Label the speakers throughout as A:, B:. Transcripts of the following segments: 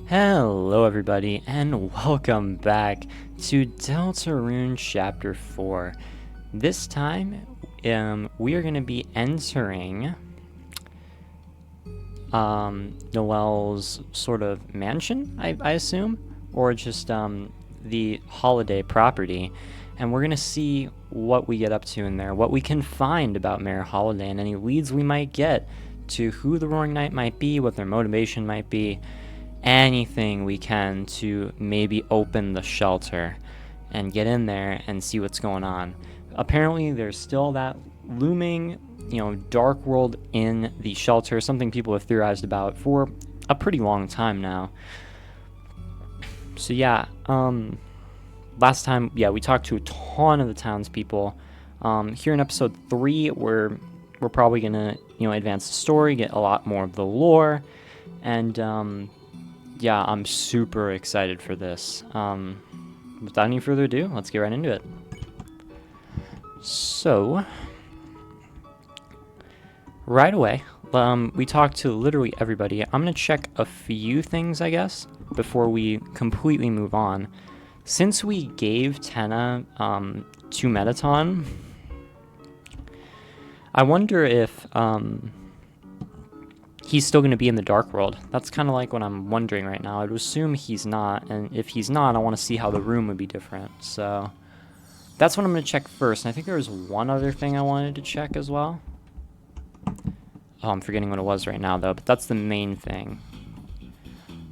A: Hello everybody and welcome back to Deltarune Chapter 4. This time we are going to be entering Noelle's sort of mansion, I assume, or just the holiday property, and we're going to see what we get up to in there, what we can find about Mayor Holiday, and any leads we might get to who the Roaring Knight might be, what their motivation might be. Anything we can to maybe open the shelter and get in there and see what's going on. Apparently there's still that looming, dark world in the shelter, something people have theorized about for a pretty long time now. So yeah, last time, we talked to a ton of the townspeople. Here in episode 3, we're probably gonna, advance the story, get a lot more of the lore, and yeah, I'm super excited for this. Without any further ado, let's get right into it. So, right away, we talked to literally everybody. I'm going to check a few things, I guess, before we completely move on. Since we gave Tenna 2 Metaton, I wonder if he's still going to be in the Dark World. That's kind of like what I'm wondering right now. I'd assume he's not, and if he's not, I want to see how the room would be different. So that's what I'm going to check first. And I think there was one other thing I wanted to check as well. Oh, I'm forgetting what it was right now, though, but that's the main thing.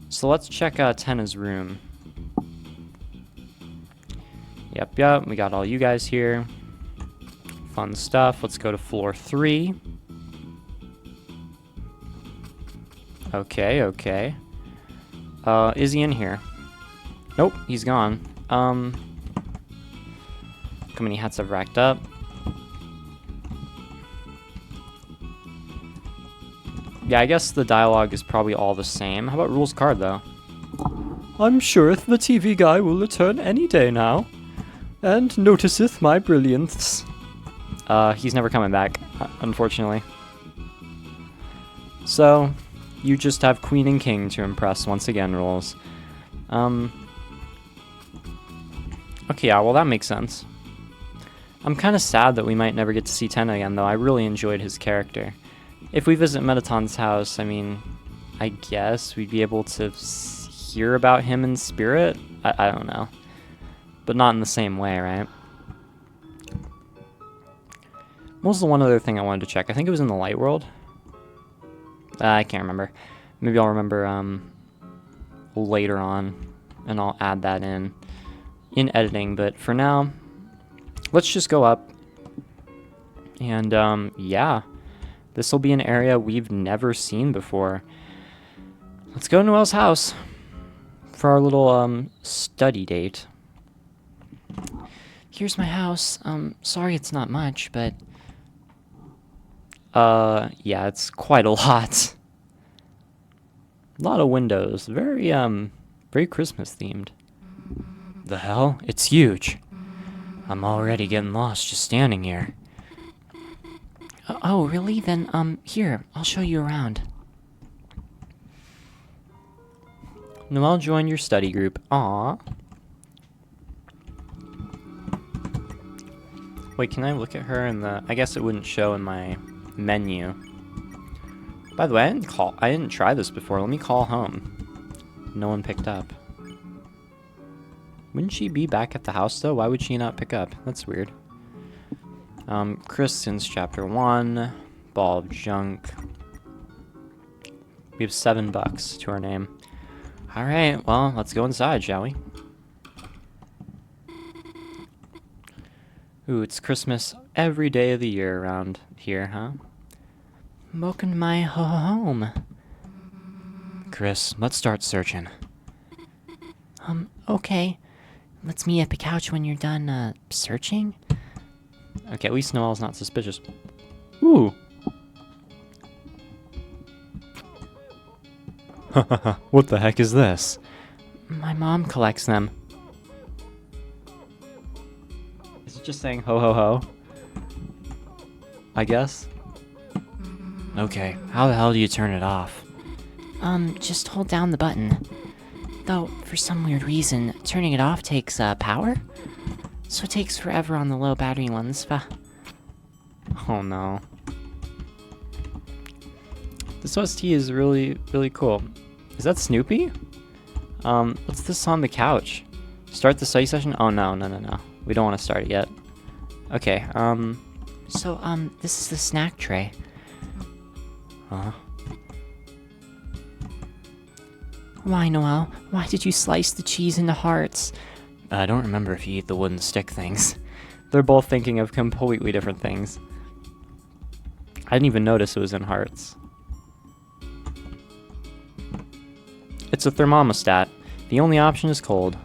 A: So let's check Tenna's room. Yep, we got all you guys here. Fun stuff. Let's go to floor 3. Okay. Is he in here? Nope, he's gone. How many hats I've racked up? Yeah, I guess the dialogue is probably all the same. How about Rule's card, though? I'm sure the TV guy will return any day now, and noticeth my brilliance. He's never coming back, unfortunately. So, you just have Queen and King to impress once again, Rules. Okay, yeah, well that makes sense. I'm kind of sad that we might never get to see Tenna again, though. I really enjoyed his character. If we visit Metaton's house, I mean, I guess we'd be able to hear about him in spirit? I don't know. But not in the same way, right? What was the one other thing I wanted to check? I think it was in the Light World. I can't remember. Maybe I'll remember later on, and I'll add that in editing. But for now, let's just go up. And yeah, this will be an area we've never seen before. Let's go to Noelle's house for our little study date. Here's my house. Sorry it's not much, but yeah, it's quite a lot. A lot of windows. Very Christmas themed. The hell? It's huge. I'm already getting lost just standing here. Oh, really? Then, here, I'll show you around. Noelle joined your study group. Aww. Wait, can I look at her in the... I guess it wouldn't show in my menu. By the way, I didn't try this before. Let me call home. No one picked up. Wouldn't she be back at the house, though? Why would she not pick up? That's weird. Kris since chapter 1. Ball of junk. We have $7 to our name. Alright, well, let's go inside, shall we? Ooh, it's Christmas every day of the year around here, huh? Welcome to my home. Kris, let's start searching. Okay. Let's meet at the couch when you're done, searching? Okay, at least Noelle's not suspicious. Ooh. What the heck is this? My mom collects them. Is it just saying ho ho ho? I guess. Okay, how the hell do you turn it off?
B: Just hold down the button. Though, for some weird reason, turning it off takes, power? So it takes forever on the low battery ones,
A: Oh no. This OST is really, really cool. Is that Snoopy? What's this on the couch? Start the study session? Oh no. We don't want to start it yet. Okay,
B: So, this is the snack tray.
A: Huh?
B: Why, Noelle? Why did you slice the cheese into hearts?
A: I don't remember if you eat the wooden stick things. They're both thinking of completely different things. I didn't even notice it was in hearts. It's a thermostat. The only option is cold.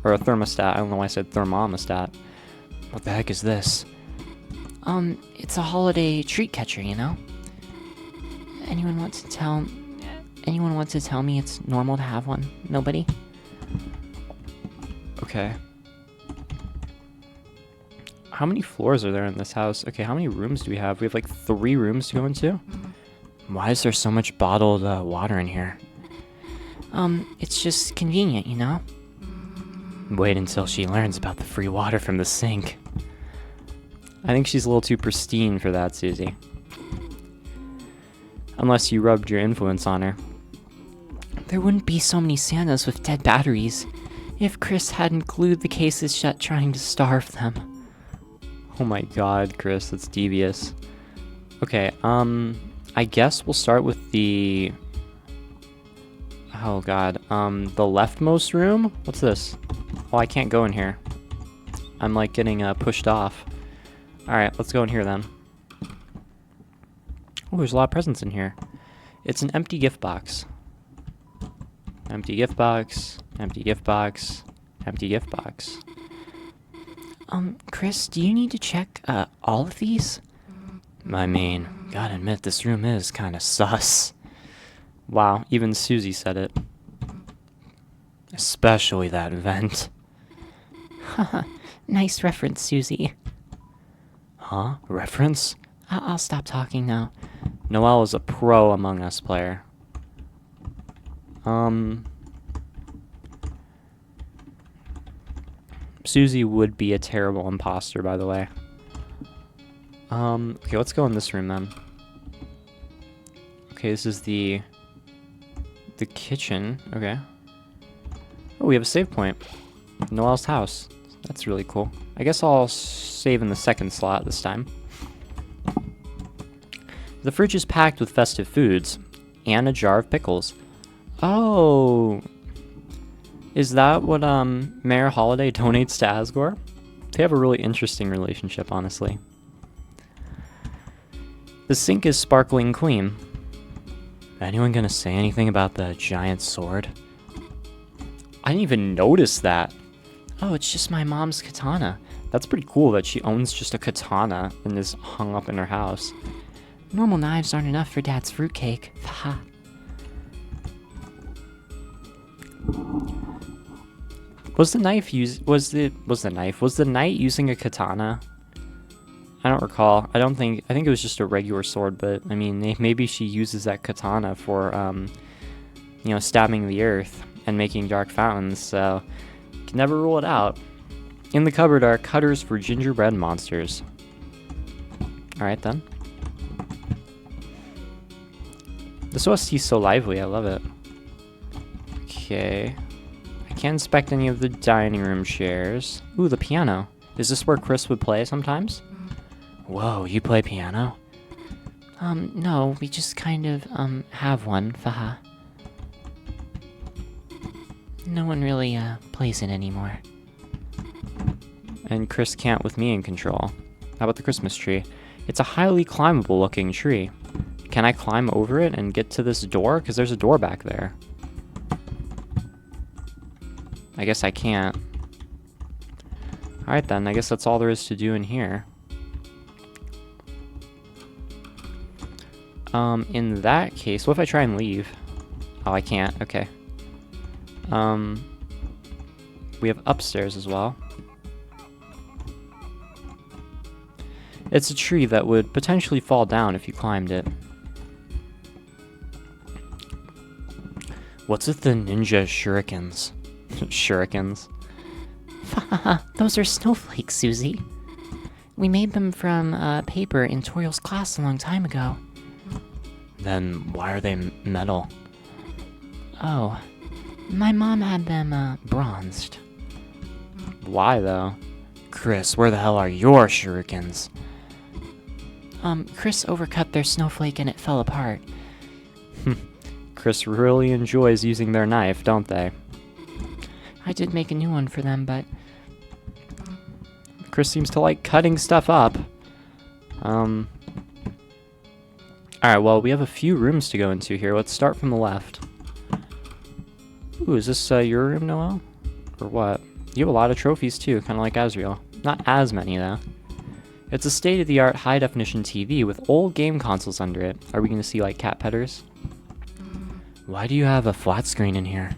A: Or a thermostat. I don't know why I said thermostat. What the heck is this?
B: It's a holiday treat catcher, you know? Anyone want to tell me it's normal to have one? Nobody?
A: Okay. How many floors are there in this house? Okay, how many rooms do we have? We have like 3 rooms to go into? Why is there so much bottled water in here?
B: It's just convenient, you know?
A: Wait until she learns about the free water from the sink. I think she's a little too pristine for that, Susie. Unless you rubbed your influence on her.
B: There wouldn't be so many Santas with dead batteries if Kris hadn't glued the cases shut trying to starve them.
A: Oh my god, Kris, that's devious. Okay, I guess we'll start with the... Oh god, the leftmost room? What's this? Oh, I can't go in here. I'm like getting pushed off. Alright, let's go in here then. Oh, there's a lot of presents in here. It's an empty gift box. Empty gift box, empty gift box, empty gift box.
B: Kris, do you need to check, all of these?
A: I mean, gotta admit, this room is kinda sus. Wow, even Susie said it. Especially that vent.
B: Haha, nice reference, Susie.
A: Huh? Reference?
B: I'll stop talking now.
A: Noelle is a pro Among Us player. Susie would be a terrible imposter, by the way. Okay, let's go in this room then. Okay, this is the kitchen. Okay. Oh, we have a save point. Noelle's house. That's really cool. I guess I'll save in the second slot this time. The fridge is packed with festive foods and a jar of pickles. Oh, is that what Mayor Holiday donates to Asgore? They have a really interesting relationship, honestly. The sink is sparkling clean. Anyone gonna say anything about the giant sword? I didn't even notice that.
B: Oh, it's just my mom's katana.
A: That's pretty cool that she owns just a katana and is hung up in her house.
B: Normal knives aren't enough for Dad's fruitcake. Haha.
A: Was the knife the knight using a katana? I don't recall. I think it was just a regular sword, but I mean, maybe she uses that katana for you know, stabbing the earth and making dark fountains, so can never rule it out. In the cupboard are cutters for gingerbread monsters. Alright then. This OST is so lively, I love it. Okay. I can't inspect any of the dining room chairs. Ooh, the piano. Is this where Kris would play sometimes? Whoa, you play piano?
B: No, we just kind of, have one, haha. No one really, plays it anymore.
A: And Kris can't with me in control. How about the Christmas tree? It's a highly climbable looking tree. Can I climb over it and get to this door? Because there's a door back there. I guess I can't. Alright then, I guess that's all there is to do in here. In that case, what if I try and leave? Oh, I can't, okay. We have upstairs as well. It's a tree that would potentially fall down if you climbed it. What's with the ninja shurikens? Shurikens?
B: Those are snowflakes, Susie. We made them from paper in Toriel's class a long time ago.
A: Then why are they metal?
B: Oh, my mom had them bronzed.
A: Why, though? Kris, where the hell are your shurikens?
B: Kris overcut their snowflake and it fell apart.
A: Kris really enjoys using their knife, don't they?
B: I did make a new one for them, but...
A: Kris seems to like cutting stuff up. Alright, well, we have a few rooms to go into here. Let's start from the left. Ooh, is this your room, Noelle? Or what? You have a lot of trophies, too, kind of like Azriel. Not as many, though. It's a state-of-the-art high-definition TV with old game consoles under it. Are we going to see, like, cat petters? Why do you have a flat screen in here?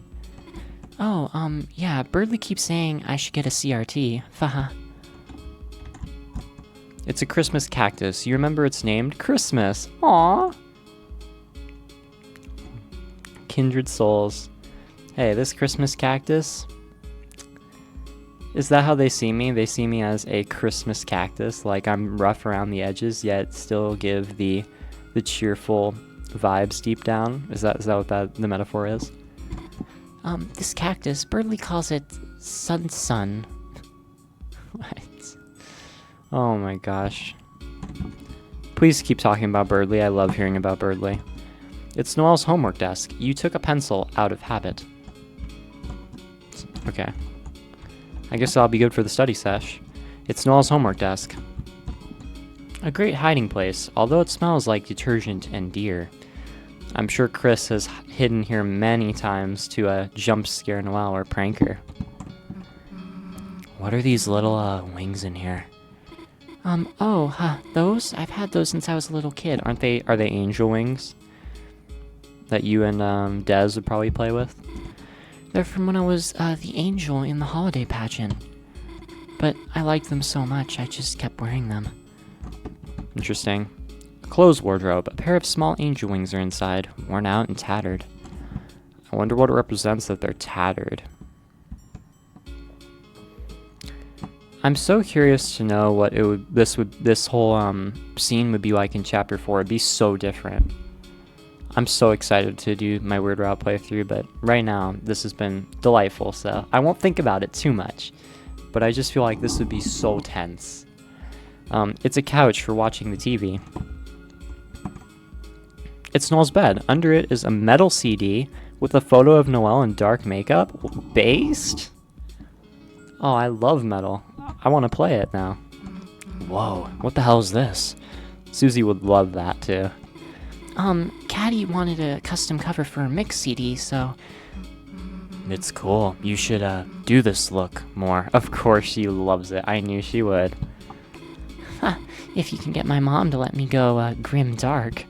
B: Oh, yeah, Birdly keeps saying I should get a CRT. Faha.
A: It's a Christmas cactus. You remember it's named Christmas. Aww. Kindred souls. Hey, this Christmas cactus... Is that how they see me? They see me as a Christmas cactus, like I'm rough around the edges, yet still give the cheerful vibes deep down? Is that what the metaphor is?
B: This cactus, Birdly calls it sun.
A: What? Oh my gosh. Please keep talking about Birdly. I love hearing about Birdly. It's Noelle's homework desk. You took a pencil out of habit. Okay. I guess I'll be good for the study sesh. It's Noelle's homework desk. A great hiding place, although it smells like detergent and deer. I'm sure Kris has hidden here many times to jump scare Noelle or prank her. What are these little wings in here?
B: Those? I've had those since I was a little kid.
A: Are they angel wings? That you and Des would probably play with?
B: They're from when I was the angel in the holiday pageant. But I liked them so much, I just kept wearing them.
A: Interesting. Clothes wardrobe. A pair of small angel wings are inside, worn out and tattered. I wonder what it represents that they're tattered. I'm so curious to know what this whole scene would be like in Chapter 4. It'd be so different. I'm so excited to do my Weird Route playthrough, but right now, this has been delightful, so I won't think about it too much. But I just feel like this would be so tense. It's a couch for watching the TV. It's Noelle's bed. Under it is a metal CD with a photo of Noelle in dark makeup. Based? Oh, I love metal. I want to play it now. Whoa, what the hell is this? Susie would love that, too.
B: Caddy wanted a custom cover for a mix CD, so...
A: It's cool. You should, do this look more. Of course she loves it. I knew she would.
B: If you can get my mom to let me go, grim dark.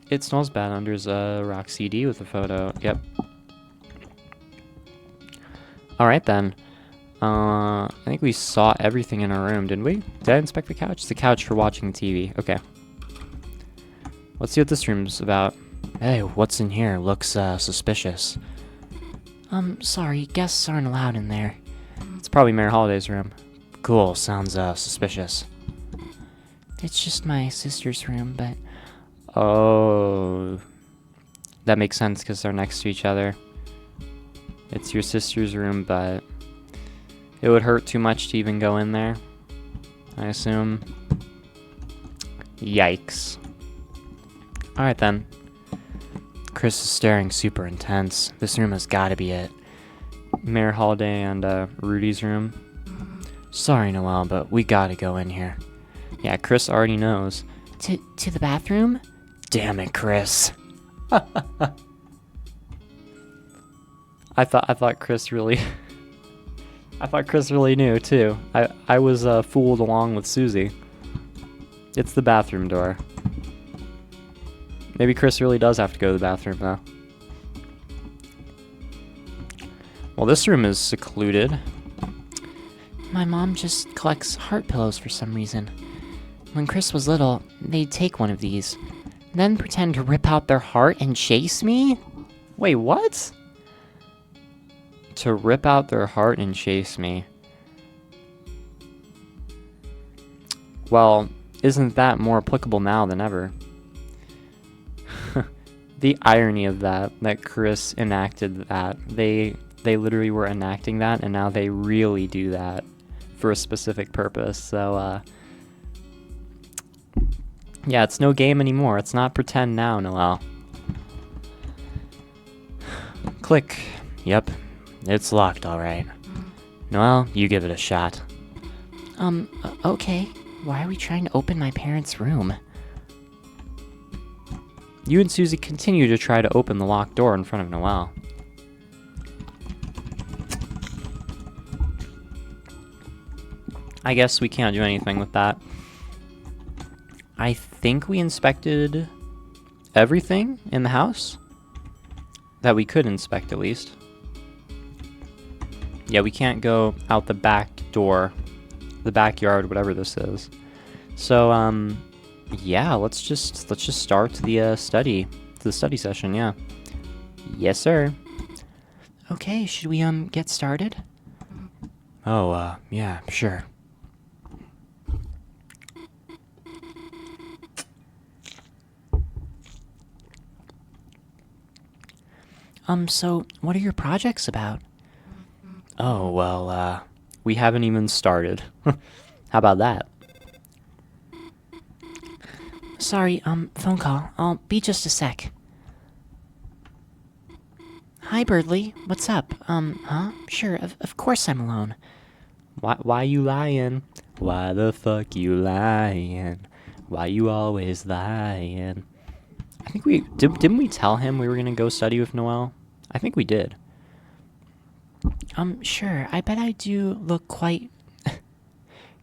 A: It Noelle's bad under's a rock CD with a photo. Yep. Alright then. I think we saw everything in our room, didn't we? Did I inspect the couch? The couch for watching TV. Okay. Let's see what this room's about. Hey, what's in here? Looks, suspicious.
B: Sorry, guests aren't allowed in there.
A: It's probably Mayor Holiday's room. Cool, sounds, suspicious.
B: It's just my sister's room, but...
A: Oh... That makes sense, because they're next to each other. It's your sister's room, but... It would hurt too much to even go in there, I assume. Yikes. Alright then. Kris is staring super intense. This room has gotta be it. Mayor Holiday and Rudy's room. Sorry, Noelle, but we gotta go in here. Yeah, Kris already knows.
B: To the bathroom?
A: Damn it, Kris. I thought Kris really... I thought Kris really knew, too. I was fooled along with Susie. It's the bathroom door. Maybe Kris really does have to go to the bathroom, though. Well, this room is secluded.
B: My mom just collects heart pillows for some reason. When Kris was little, they'd take one of these. Then pretend to rip out their heart and chase me?
A: Wait, what? To rip out their heart and chase me. Well, isn't that more applicable now than ever? The irony of that Kris enacted that. They literally were enacting that, and now they really do that for a specific purpose. So, yeah, it's no game anymore. It's not pretend now, Noelle. Click. Yep, it's locked, all right. Noelle, you give it a shot.
B: Okay. Why are we trying to open my parents' room?
A: You and Susie continue to try to open the locked door in front of Noelle. I guess we can't do anything with that. I think we inspected everything in the house that we could inspect, at least. Yeah, we can't go out the back door, the backyard, whatever this is. So, yeah, let's just start the study session. Yeah. Yes, sir.
B: Okay, should we get started?
A: Oh, yeah, sure.
B: So what are your projects about?
A: Oh, well, we haven't even started. How about that?
B: Sorry, phone call. I'll be just a sec. Hi, Birdly. What's up? Huh? Sure, of course I'm alone.
A: Why you lying? Why the fuck you lying? Why you always lying? I think didn't we tell him we were gonna go study with Noelle? I think we did.
B: Sure. I bet I do look quite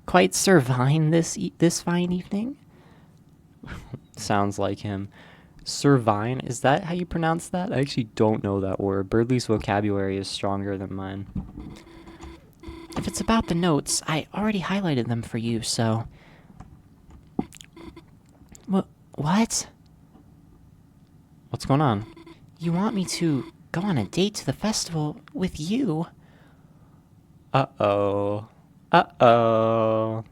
B: servine this fine evening.
A: Sounds like him. Servine, is that how you pronounce that? I actually don't know that word. Birdley's vocabulary is stronger than mine.
B: If it's about the notes, I already highlighted them for you, so... What?
A: What's going on?
B: You want me to go on a date to the festival with you?
A: Uh-oh. Uh-oh.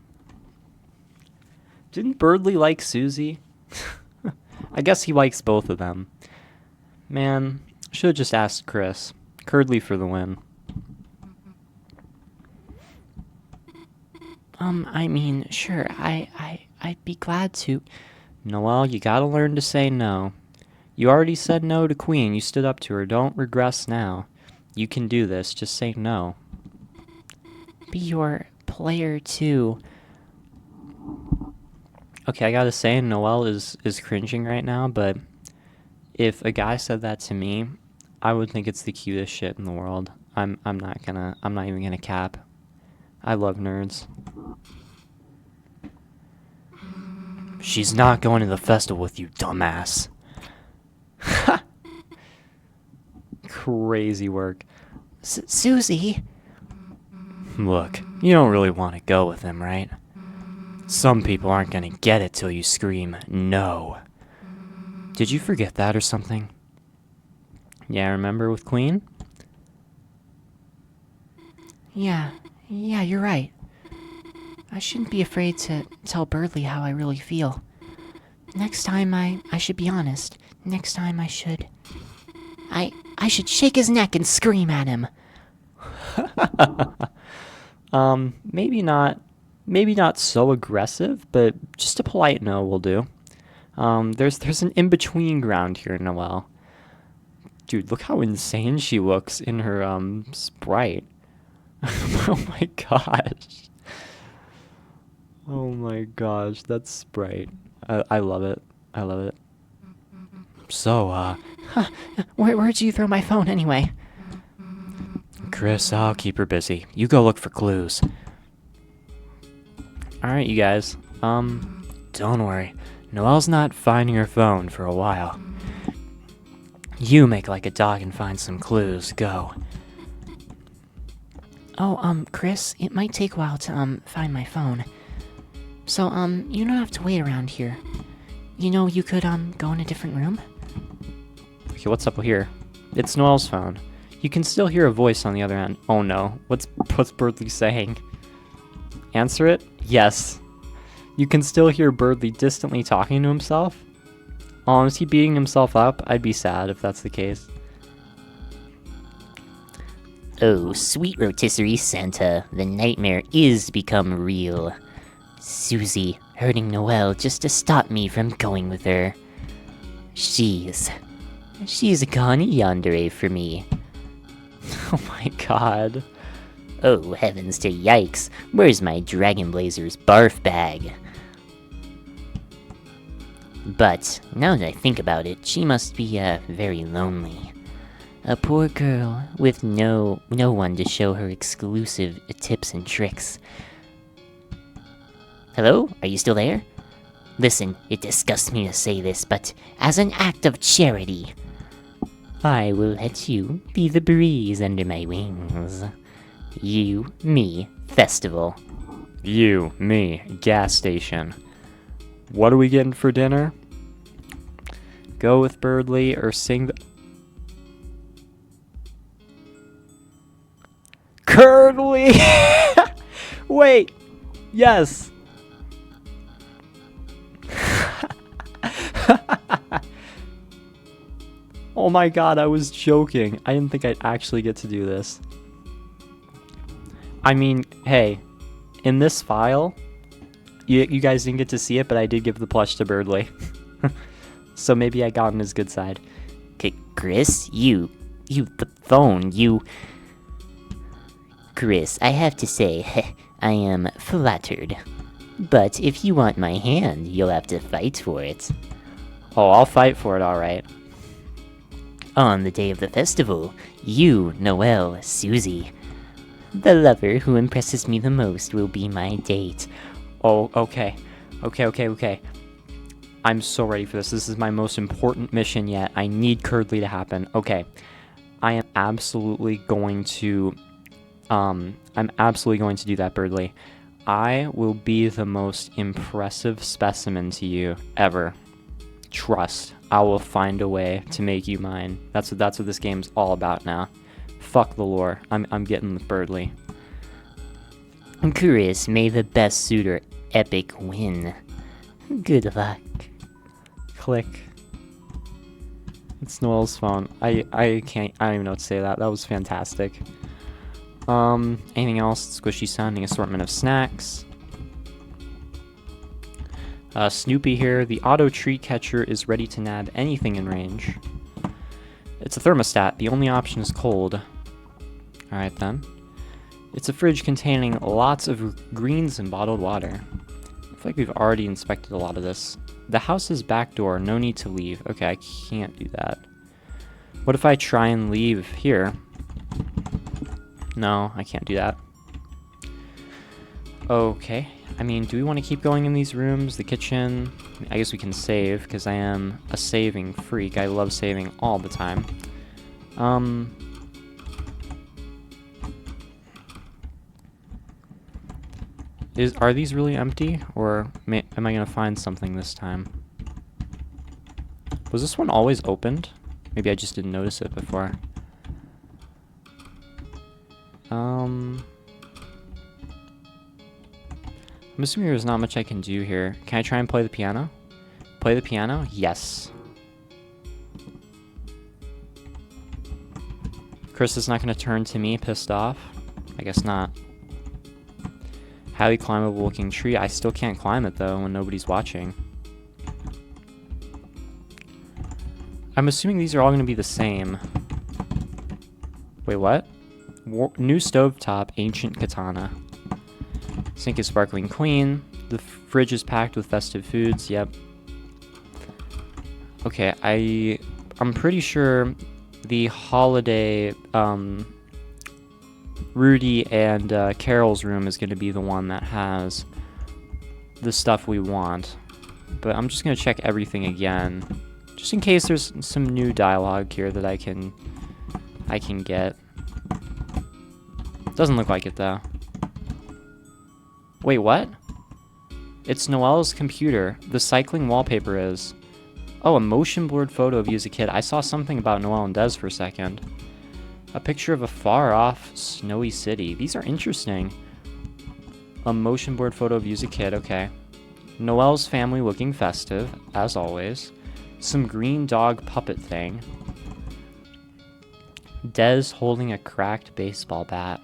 A: Didn't Birdley like Susie? I guess he likes both of them. Man, should have just asked Kris. Kerdly for the win.
B: I mean, sure, I'd be glad to.
A: Noelle, you gotta learn to say no. You already said no to Queen. You stood up to her. Don't regress now. You can do this. Just say no.
B: Be your player, too.
A: Okay, I gotta say, Noelle is cringing right now, but if a guy said that to me, I would think it's the cutest shit in the world. I'm not even gonna cap. I love nerds. She's not going to the festival with you, dumbass. Crazy work.
B: Susie?
A: Look, you don't really want to go with him, right? Some people aren't gonna get it till you scream no. Did you forget that or something? Yeah, remember with Queen?
B: Yeah, you're right. I shouldn't be afraid to tell Birdly how I really feel. Next time I should be honest. Next time I should shake his neck and scream at him.
A: Maybe not so aggressive, but just a polite no will do. There's an in-between ground here, Noelle. Dude, look how insane she looks in her Sprite. Oh my gosh. Oh my gosh, that's Sprite. I love it. I love it. So,
B: Where'd you throw my phone anyway?
A: Kris, I'll keep her busy. You go look for clues. Alright, you guys. Don't worry. Noelle's not finding her phone for a while. You make like a dog and find some clues. Go.
B: Oh, Kris, it might take a while to, find my phone. So, you don't have to wait around here. You know, you could, go in a different room?
A: Okay, what's up here? It's Noel's phone. You can still hear a voice on the other end. Oh no, what's Birdly saying? Answer it? Yes. You can still hear Birdly distantly talking to himself? Oh, is he beating himself up? I'd be sad if that's the case.
C: Oh, sweet rotisserie Santa, the nightmare is become real. Susie hurting Noelle just to stop me from going with her. She's gone yandere for me.
A: Oh my god.
C: Oh, heavens to yikes, where's my Dragon Blazer's barf bag? But, now that I think about it, she must be, very lonely. A poor girl with no one to show her exclusive tips and tricks. Hello? Are you still there? Listen, it disgusts me to say this, but as an act of charity, I will let you be the breeze under my wings. You, me, festival.
A: You, me, gas station. What are we getting for dinner? Go with Birdly or sing the... Kerdly! Wait! Yes! Oh my god, I was joking. I didn't think I'd actually get to do this. I mean, hey, in this file, you guys didn't get to see it, but I did give the plush to Birdly. So maybe I got on his good side.
C: Chris, the phone, Chris, I have to say, I am flattered. But if you want my hand, you'll have to fight for it.
A: Oh, I'll fight for it, alright.
C: On the day of the festival, you, Noelle, Susie, the lover who impresses me the most, will be my date.
A: Oh, okay. Okay. I'm so ready for this. This is my most important mission yet. I need Kerdly to happen. Okay. I am absolutely going to... I'm absolutely going to do that, Birdly. I will be the most impressive specimen to you ever. Trust. I will find a way to make you mine. That's what this game's all about now. Fuck the lore. I'm getting with Birdly.
C: Chris, may the best suitor epic win. Good luck.
A: Click. It's Noel's phone. I don't even know what to say to that. That was fantastic. Anything else? Squishy sounding assortment of snacks. Snoopy here. The auto treat catcher is ready to nab anything in range. It's a thermostat. The only option is cold. Alright then. It's a fridge containing lots of greens and bottled water. I feel like we've already inspected a lot of this. The house's back door. No need to leave. Okay, I can't do that. What if I try and leave here? No, I can't do that. Okay. I mean, do we want to keep going in these rooms? The kitchen? I guess we can save, because I am a saving freak. I love saving all the time. Are these really empty? Or am I going to find something this time? Was this one always opened? Maybe I just didn't notice it before. I'm assuming there's not much I can do here. Can I try and play the piano? Play the piano? Yes. Chris is not going to turn to me pissed off? I guess not. Highly climbable looking tree. I still can't climb it though when nobody's watching. I'm assuming these are all going to be the same. Wait, what? New stovetop, ancient katana. Sink is sparkling clean. The fridge is packed with festive foods. Yep. Okay, I'm pretty sure the holiday Rudy and Carol's room is going to be the one that has the stuff we want. But I'm just going to check everything again, just in case there's some new dialogue here that I can get. Doesn't look like it though. Wait, what? It's Noelle's computer. The cycling wallpaper is. Oh, a motion blurred photo of you as a kid. I saw something about Noelle and Des for a second. A picture of a far-off, snowy city. These are interesting. A motion blurred photo of you as a kid, okay. Noelle's family looking festive, as always. Some green dog puppet thing. Des holding a cracked baseball bat.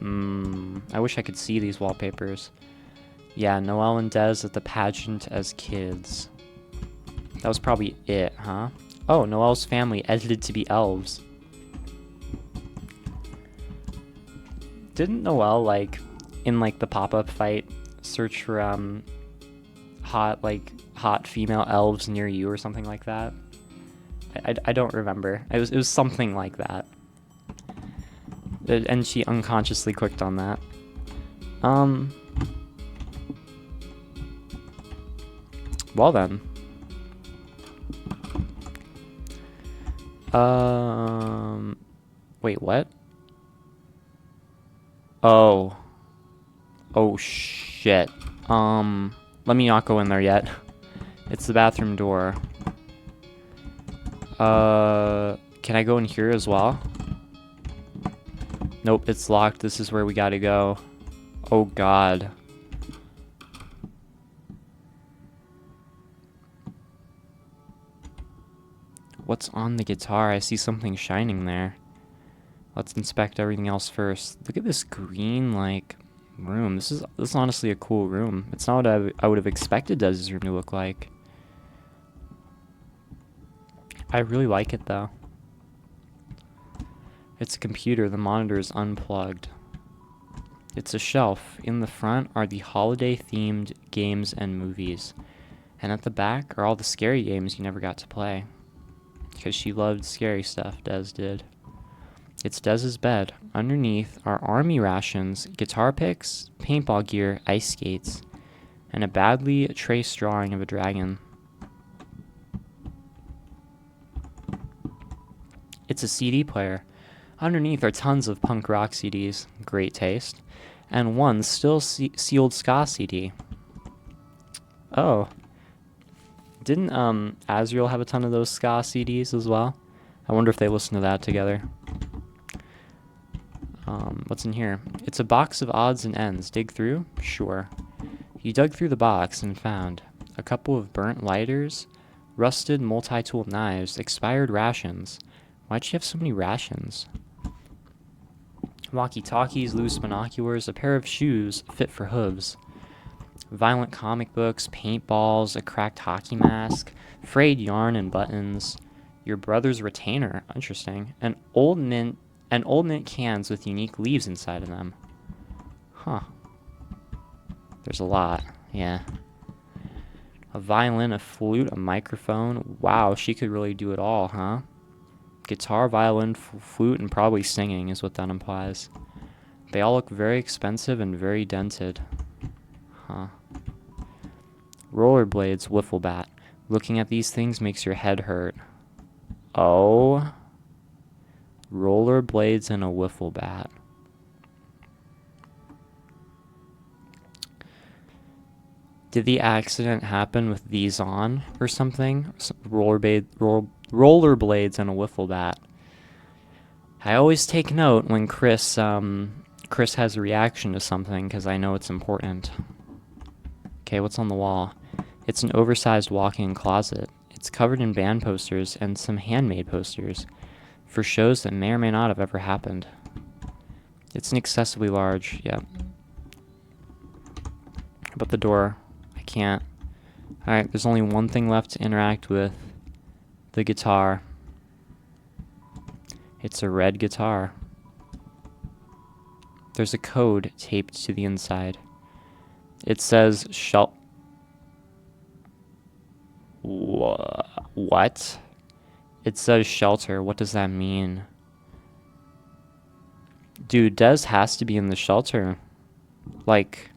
A: I wish I could see these wallpapers. Yeah, Noelle and Des at the pageant as kids. That was probably it, huh? Oh, Noelle's family edited to be elves. Didn't Noelle, like, in, like, the pop-up fight, search for, hot female elves near you or something like that? I don't remember. It was something like that. And she unconsciously clicked on that. Well then. Wait, what? Oh. Oh, shit. Let me not go in there yet. It's the bathroom door. Can I go in here as well? Nope, it's locked. This is where we gotta go. Oh, God. What's on the guitar? I see something shining there. Let's inspect everything else first. Look at this green, like, room. This is honestly a cool room. It's not what I would have expected Dez's room to look like. I really like it, though. It's a computer. The monitor is unplugged. It's a shelf. In the front are the holiday-themed games and movies. And at the back are all the scary games you never got to play. Because she loved scary stuff, Des did. It's Dez's bed. Underneath are army rations, guitar picks, paintball gear, ice skates, and a badly traced drawing of a dragon. It's a CD player. Underneath are tons of punk rock CDs, great taste, and one still sealed ska CD. Oh. Didn't Azriel have a ton of those ska CDs as well? I wonder if they listen to that together. What's in here? It's a box of odds and ends. Dig through? Sure. You dug through the box and found a couple of burnt lighters, rusted multi-tool knives, expired rations. Why'd she have so many rations? Walkie-talkies, loose binoculars, a pair of shoes fit for hooves. Violent comic books, paintballs, a cracked hockey mask, frayed yarn and buttons, your brother's retainer, interesting, and old mint cans with unique leaves inside of them. Huh. There's a lot, yeah. A violin, a flute, a microphone. Wow, she could really do it all, huh? Guitar, violin, flute, and probably singing is what that implies. They all look very expensive and very dented. Huh. Rollerblades, wiffle bat. Looking at these things makes your head hurt. Oh. Rollerblades and a wiffle bat. Did the accident happen with these on or something? Rollerblades and a wiffle bat. I always take note when Chris has a reaction to something because I know it's important. Okay, what's on the wall? It's an oversized walk-in closet. It's covered in band posters and some handmade posters for shows that may or may not have ever happened. It's an excessively large, yeah. But the door, I can't. Alright, there's only one thing left to interact with. The guitar. It's a red guitar. There's a code taped to the inside. It says What? It says shelter. What does that mean? Dude, Des has to be in the shelter. Like,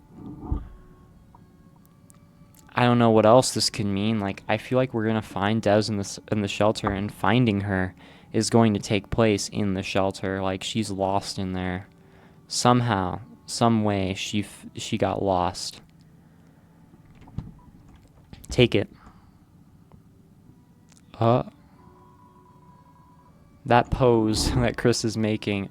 A: I don't know what else this could mean. Like, I feel like we're gonna find Des in the shelter, and finding her is going to take place in the shelter. Like, she's lost in there. Somehow, some way, she got lost. Take it. That pose that Kris is making.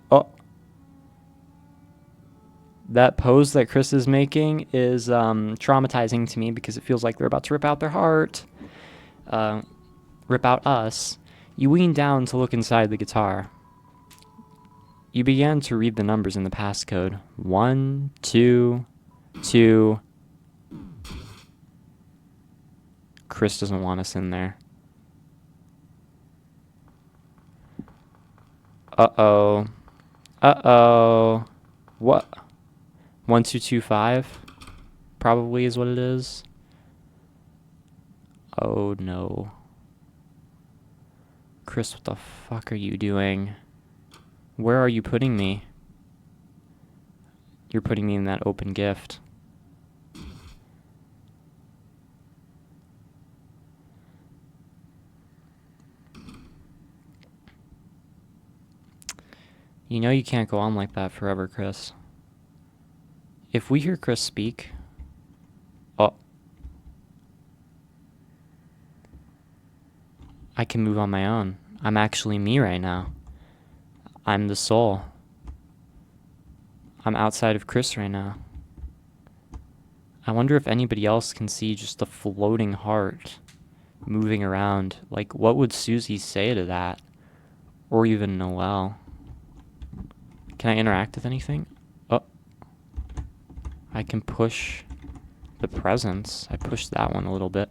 A: That pose that Kris is making is traumatizing to me because it feels like they're about to rip out their heart. Rip out us. You lean down to look inside the guitar. You began to read the numbers in the passcode. 1, 2, 2. Kris doesn't want us in there. Uh-oh. Uh-oh. What? 1225? Probably is what it is. Oh no. Kris, what the fuck are you doing? Where are you putting me? You're putting me in that open gift. You know you can't go on like that forever, Kris. If we hear Kris speak... Oh. I can move on my own. I'm actually me right now. I'm the soul. I'm outside of Kris right now. I wonder if anybody else can see just the floating heart moving around. Like, what would Susie say to that? Or even Noelle? Can I interact with anything? Oh. I can push the presence. I pushed that one a little bit.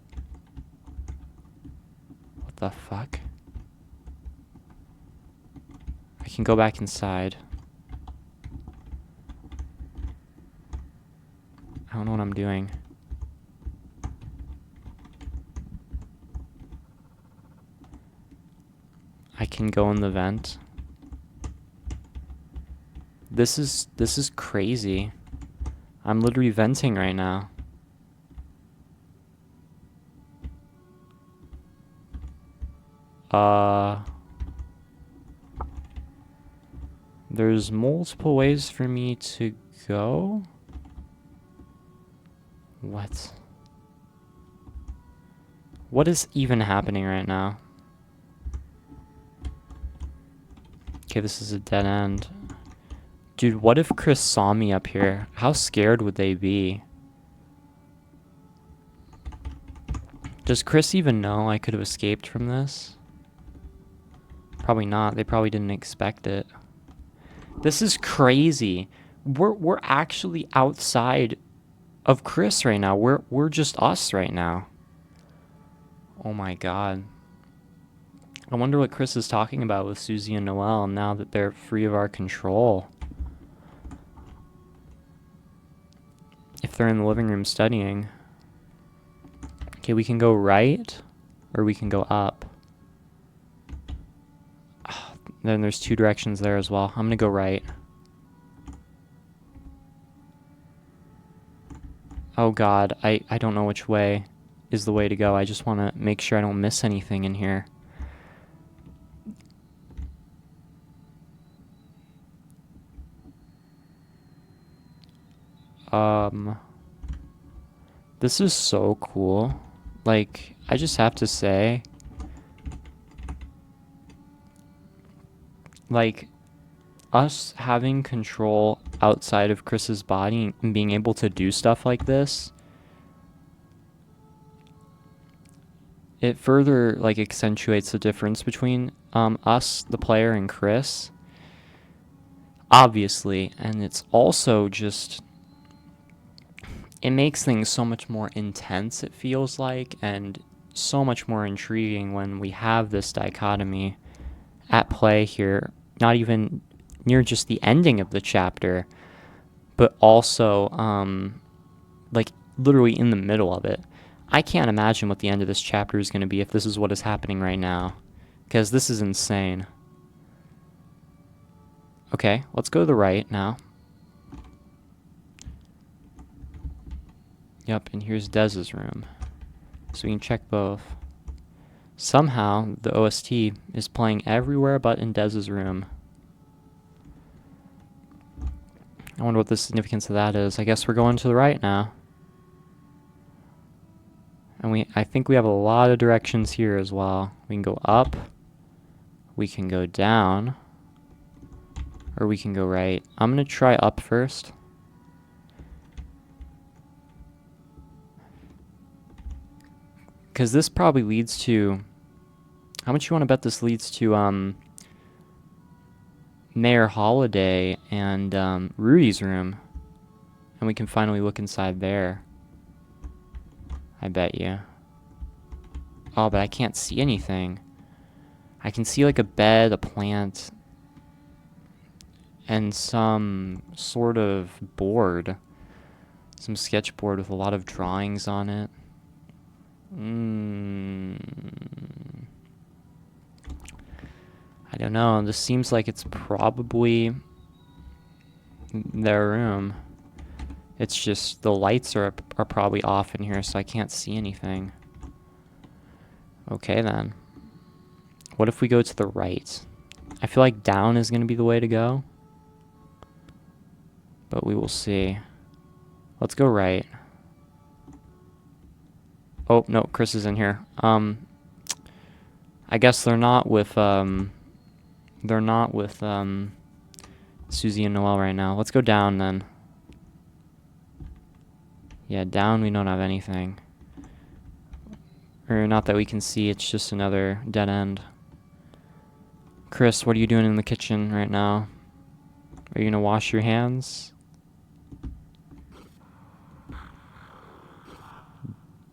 A: What the fuck? I can go back inside. I don't know what I'm doing. I can go in the vent. This is crazy. I'm literally venting right now. There's multiple ways for me to go. What? What is even happening right now? Okay, this is a dead end. Dude, what if Kris saw me up here? How scared would they be? Does Kris even know I could have escaped from this? Probably not. They probably didn't expect it. This is crazy. We're actually outside of Kris right now. We're just us right now. Oh my god. I wonder what Kris is talking about with Susie and Noelle now that they're free of our control. If they're in the living room studying. Okay, we can go right or we can go up. Then there's two directions there as well. I'm gonna go right. Oh god, I don't know which way is the way to go. I just want to make sure I don't miss anything in here. This is so cool. Like, I just have to say, like, us having control outside of Kris's body and being able to do stuff like this, it further, like, accentuates the difference between us, the player, and Kris. Obviously, and it's also just... it makes things so much more intense, it feels like, and so much more intriguing when we have this dichotomy at play here. Not even near just the ending of the chapter, but also, like, literally in the middle of it. I can't imagine what the end of this chapter is going to be if this is what is happening right now, because this is insane. Okay, let's go to the right now. Yep, and here's Dez's room. So we can check both. Somehow, the OST is playing everywhere but in Dez's room. I wonder what the significance of that is. I guess we're going to the right now. And I think we have a lot of directions here as well. We can go up, we can go down, or we can go right. I'm gonna try up first. Because this probably leads to... How much you want to bet this leads to Mayor Holiday and Rudy's room? And we can finally look inside there. I bet you. Oh, but I can't see anything. I can see like a bed, a plant, and some sort of board. Some sketchboard with a lot of drawings on it. I don't know. This seems like it's probably their room. It's just the lights are probably off in here, so I can't see anything. Okay, then. What if we go to the right? I feel like down is going to be the way to go. But we will see. Let's go right. Oh, no, Chris is in here. I guess they're not with Susie and Noelle right now. Let's go down then. Yeah, down we don't have anything. Or not that we can see, it's just another dead end. Chris, what are you doing in the kitchen right now? Are you gonna wash your hands?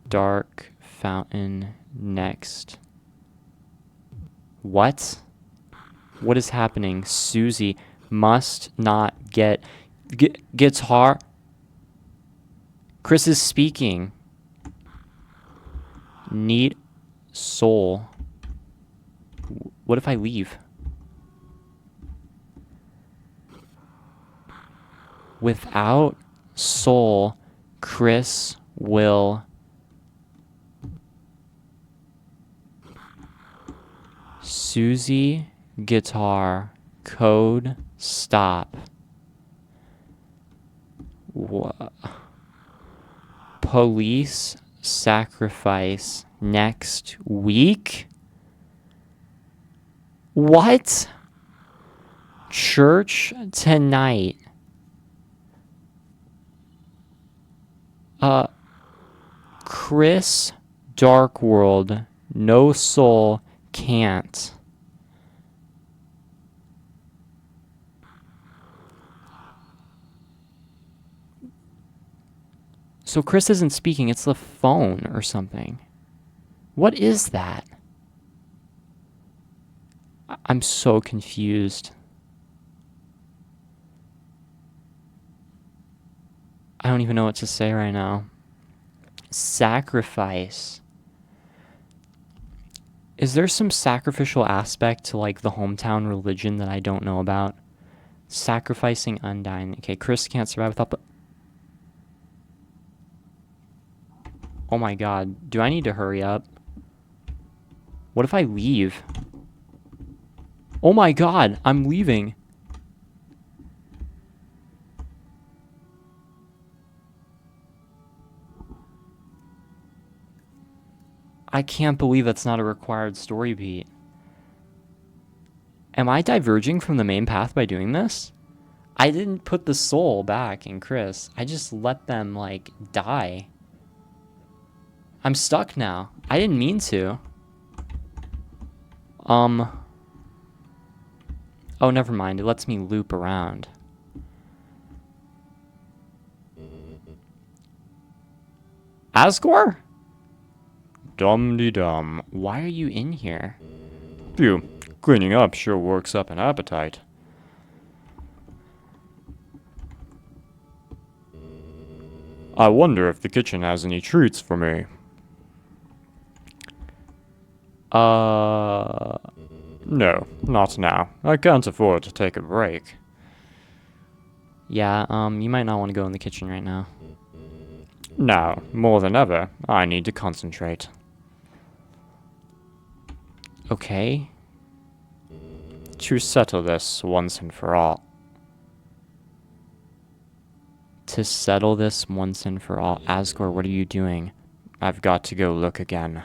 A: Dark fountain next. What? What is happening? Susie must not get guitar. Chris is speaking. Need soul. What if I leave? Without soul, Chris will... Susie, guitar, code, stop. Police, sacrifice, next week? What? Church tonight. Chris, Dark World, no soul, can't. So Chris isn't speaking, it's the phone or something. What is that? I'm so confused. I don't even know what to say right now. Sacrifice. Is there some sacrificial aspect to like the hometown religion that I don't know about? Sacrificing undying. Okay, Chris can't survive without... Oh my god, do I need to hurry up? What if I leave? Oh my god, I'm leaving. I can't believe that's not a required story beat. Am I diverging from the main path by doing this? I didn't put the soul back in Chris. I just let them, like, die. I'm stuck now. I didn't mean to. Oh, never mind. It lets me loop around. Asgore? Dum-de-dum. Why are you in here?
D: Phew, cleaning up sure works up an appetite. I wonder if the kitchen has any treats for me. No, not now. I can't afford to take a break.
A: Yeah, you might not want to go in the kitchen right now.
D: Now, more than ever, I need to concentrate.
A: Okay.
D: To settle this once and for all.
A: To settle this once and for all. Asgore, what are you doing?
D: I've got to go look again.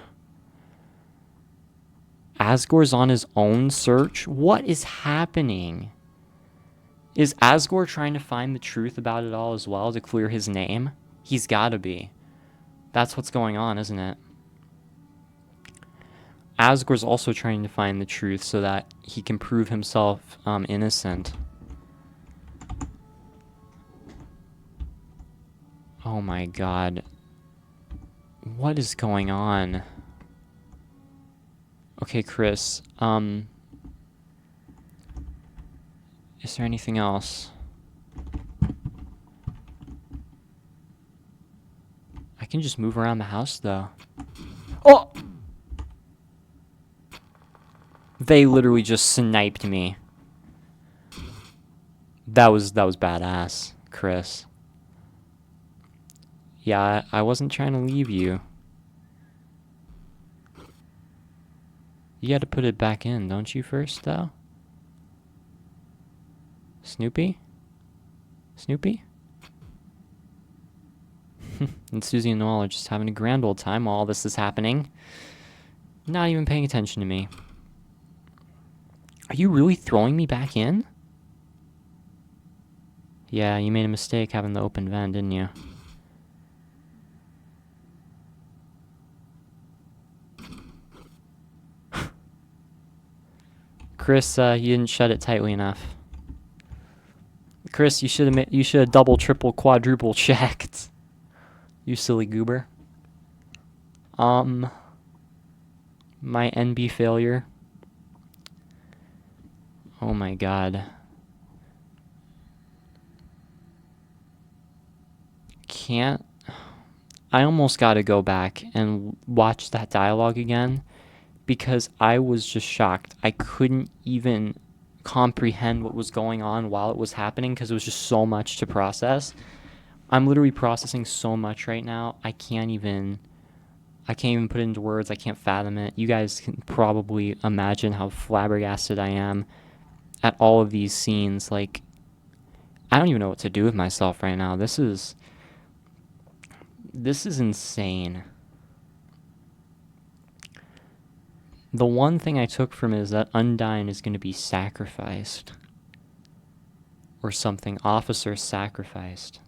A: Asgore's on his own search? What is happening? Is Asgore trying to find the truth about it all as well to clear his name? He's gotta be. That's what's going on, isn't it? Asgore's also trying to find the truth so that he can prove himself innocent. Oh my god. What is going on? Okay, Kris, is there anything else? I can just move around the house, though. Oh! They literally just sniped me. That was badass, Kris. Yeah, I wasn't trying to leave you. You gotta put it back in, don't you, first, though? Snoopy? Snoopy? And Susie and Noel are just having a grand old time while all this is happening. Not even paying attention to me. Are you really throwing me back in? Yeah, you made a mistake having the open vent, didn't you? Kris, you didn't shut it tightly enough. Kris, you should have double, triple, quadruple checked. You silly goober. My NB failure. Oh my god. Can't. I almost gotta go back and watch that dialogue again because I was just shocked. I couldn't even comprehend what was going on while it was happening because it was just so much to process. I'm literally processing so much right now. I can't even put it into words. I can't fathom it. You guys can probably imagine how flabbergasted I am at all of these scenes. Like, I don't even know what to do with myself right now. This is insane. The one thing I took from it is that Undyne is going to be sacrificed. Or something. Officer sacrificed.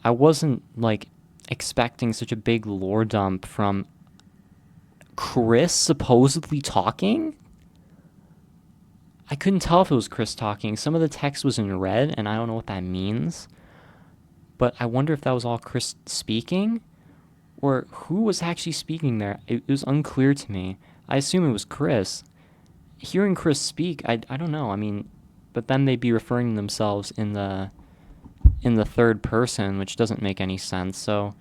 A: I wasn't, like, expecting such a big lore dump from Kris supposedly talking? I couldn't tell if it was Kris talking. Some of the text was in red, and I don't know what that means. But I wonder if that was all Kris speaking? Or who was actually speaking there? It was unclear to me. I assume it was Kris. Hearing Kris speak, I don't know. I mean, but then they'd be referring to themselves in the third person, which doesn't make any sense. So,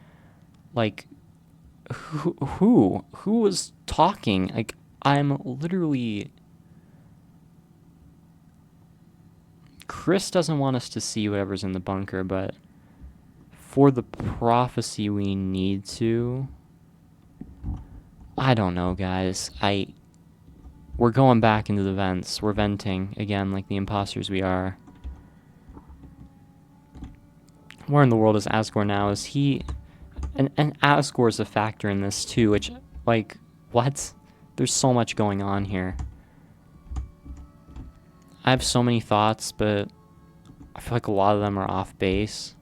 A: like, who was talking? Like, I'm literally... Kris doesn't want us to see whatever's in the bunker, but for the prophecy we need to... I don't know, guys. We're going back into the vents. We're venting again like the imposters we are. Where in the world is Asgore now? Is he... And Asgore's a factor in this too, which, like, what? There's so much going on here. I have so many thoughts, but I feel like a lot of them are off base.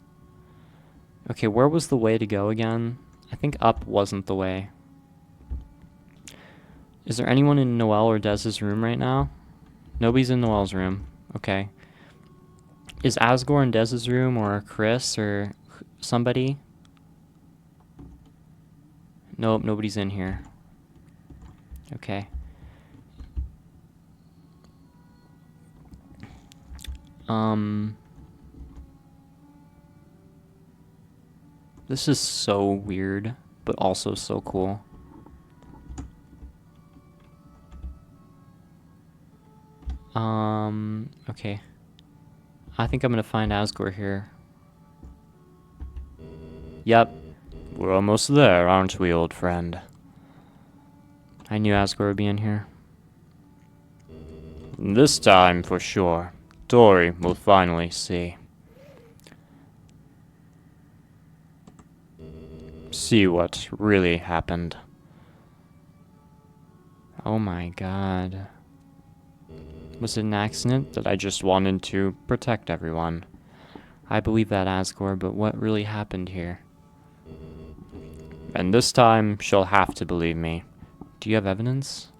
A: Okay, where was the way to go again? I think up wasn't the way. Is there anyone in Noel or Dez's room right now? Nobody's in Noel's room. Okay. Is Asgore in Dez's room or Kris or somebody? Nope, nobody's in here. Okay. This is so weird, but also so cool. Okay. I think I'm gonna find Asgore here. Yep.
D: We're almost there, aren't we, old friend?
A: I knew Asgore would be in here.
D: This time, for sure. Dory will finally see. see what really happened.
A: Oh my god. Was it an accident that I just wanted to protect everyone? I believe that, Asgore, but what really happened here?
D: And this time, she'll have to believe me.
A: Do you have evidence?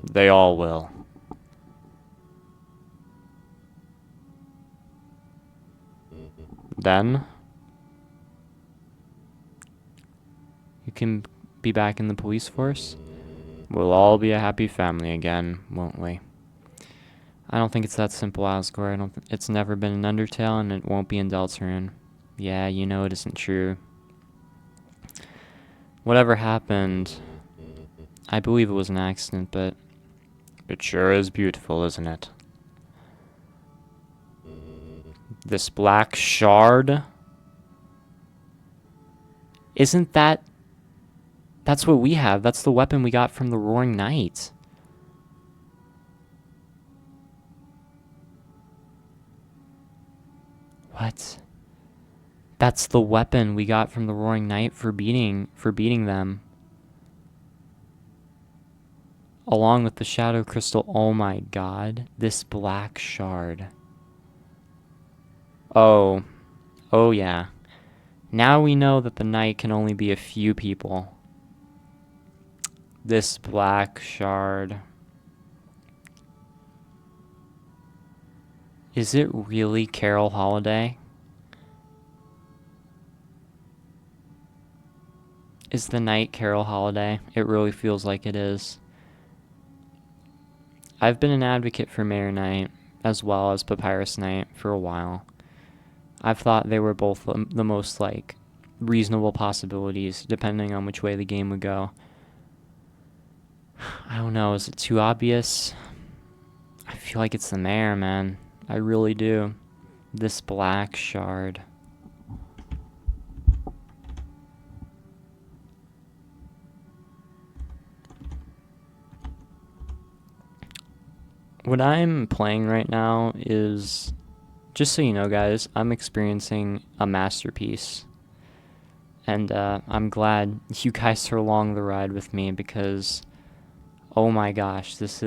D: They all will. Then,
A: You can be back in the police force?
D: we'll all be a happy family again, won't we?
A: I don't think it's that simple, Asgore. It's never been in Undertale, and it won't be in Deltarune. Yeah, you know it isn't true. Whatever happened, I believe it was an accident, but
D: It sure is beautiful, isn't it? This black shard?
A: isn't that... That's what we have. That's the weapon we got from the Roaring Knight. What? That's the weapon we got from the Roaring Knight for beating them. Along with the Shadow Crystal. Oh my god. This black shard. Oh. Oh yeah. Now we know that the knight can only be a few people. This black shard. Is it really Carol Holiday? Is the knight Carol Holiday? It really feels like it is. I've been an advocate for Mayor Knight as well as Papyrus Knight for a while. I've thought they were both the most, like, reasonable possibilities, depending on which way the game would go. I don't know, is it too obvious? I feel like it's the mayor, man. I really do. This black shard. What I'm playing right now is, just so you know, guys, I'm experiencing a masterpiece. And I'm glad you guys are along the ride with me because, oh my gosh, this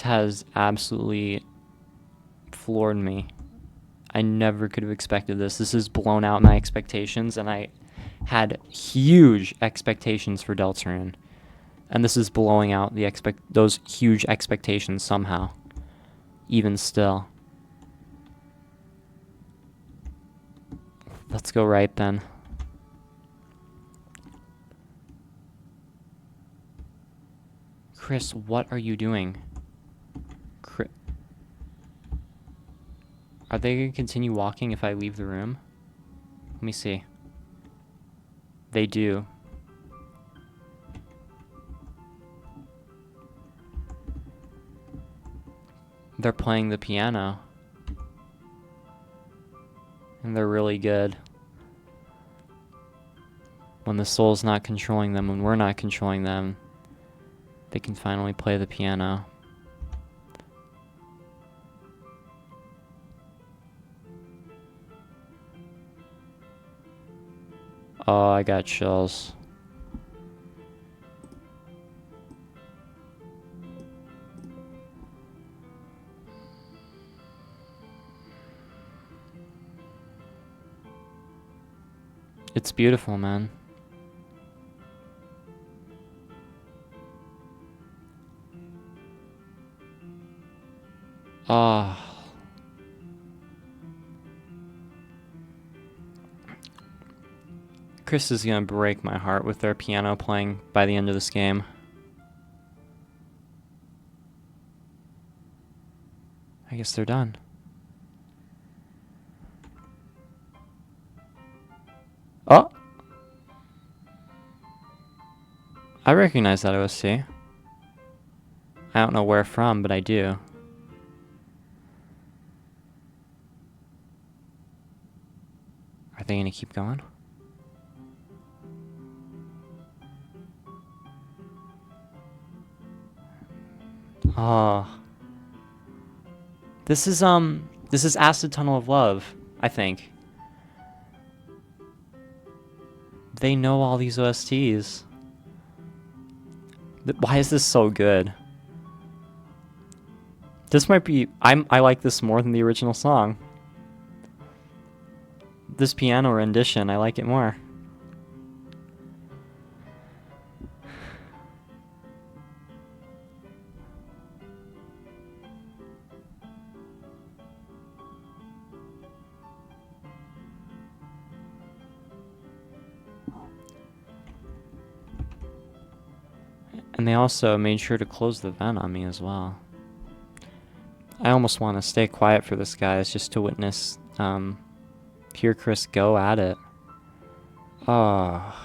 A: has absolutely floored me. I never could have expected this. This has blown out my expectations, and I had huge expectations for Deltarune. And this is blowing out those huge expectations somehow. Even still. Let's go right then. Kris, what are you doing? Are they going to continue walking if I leave the room? Let me see. They do. They're playing the piano. And they're really good. When the soul's not controlling them, when we're not controlling them, they can finally play the piano. Oh, I got chills. It's beautiful, man. Ah. Kris is gonna break my heart with their piano playing by the end of this game. I guess they're done. Oh! I recognize that OSC. I don't know where from, but I do. Are they gonna keep going? Oh. This is, This is Acid Tunnel of Love, I think. They know all these OSTs. Why is this so good? This might be... I like this more than the original song. This piano rendition, I like it more. And they also made sure to close the vent on me as well. I almost want to stay quiet for this, guys, just to witness hear Kris go at it. Oh.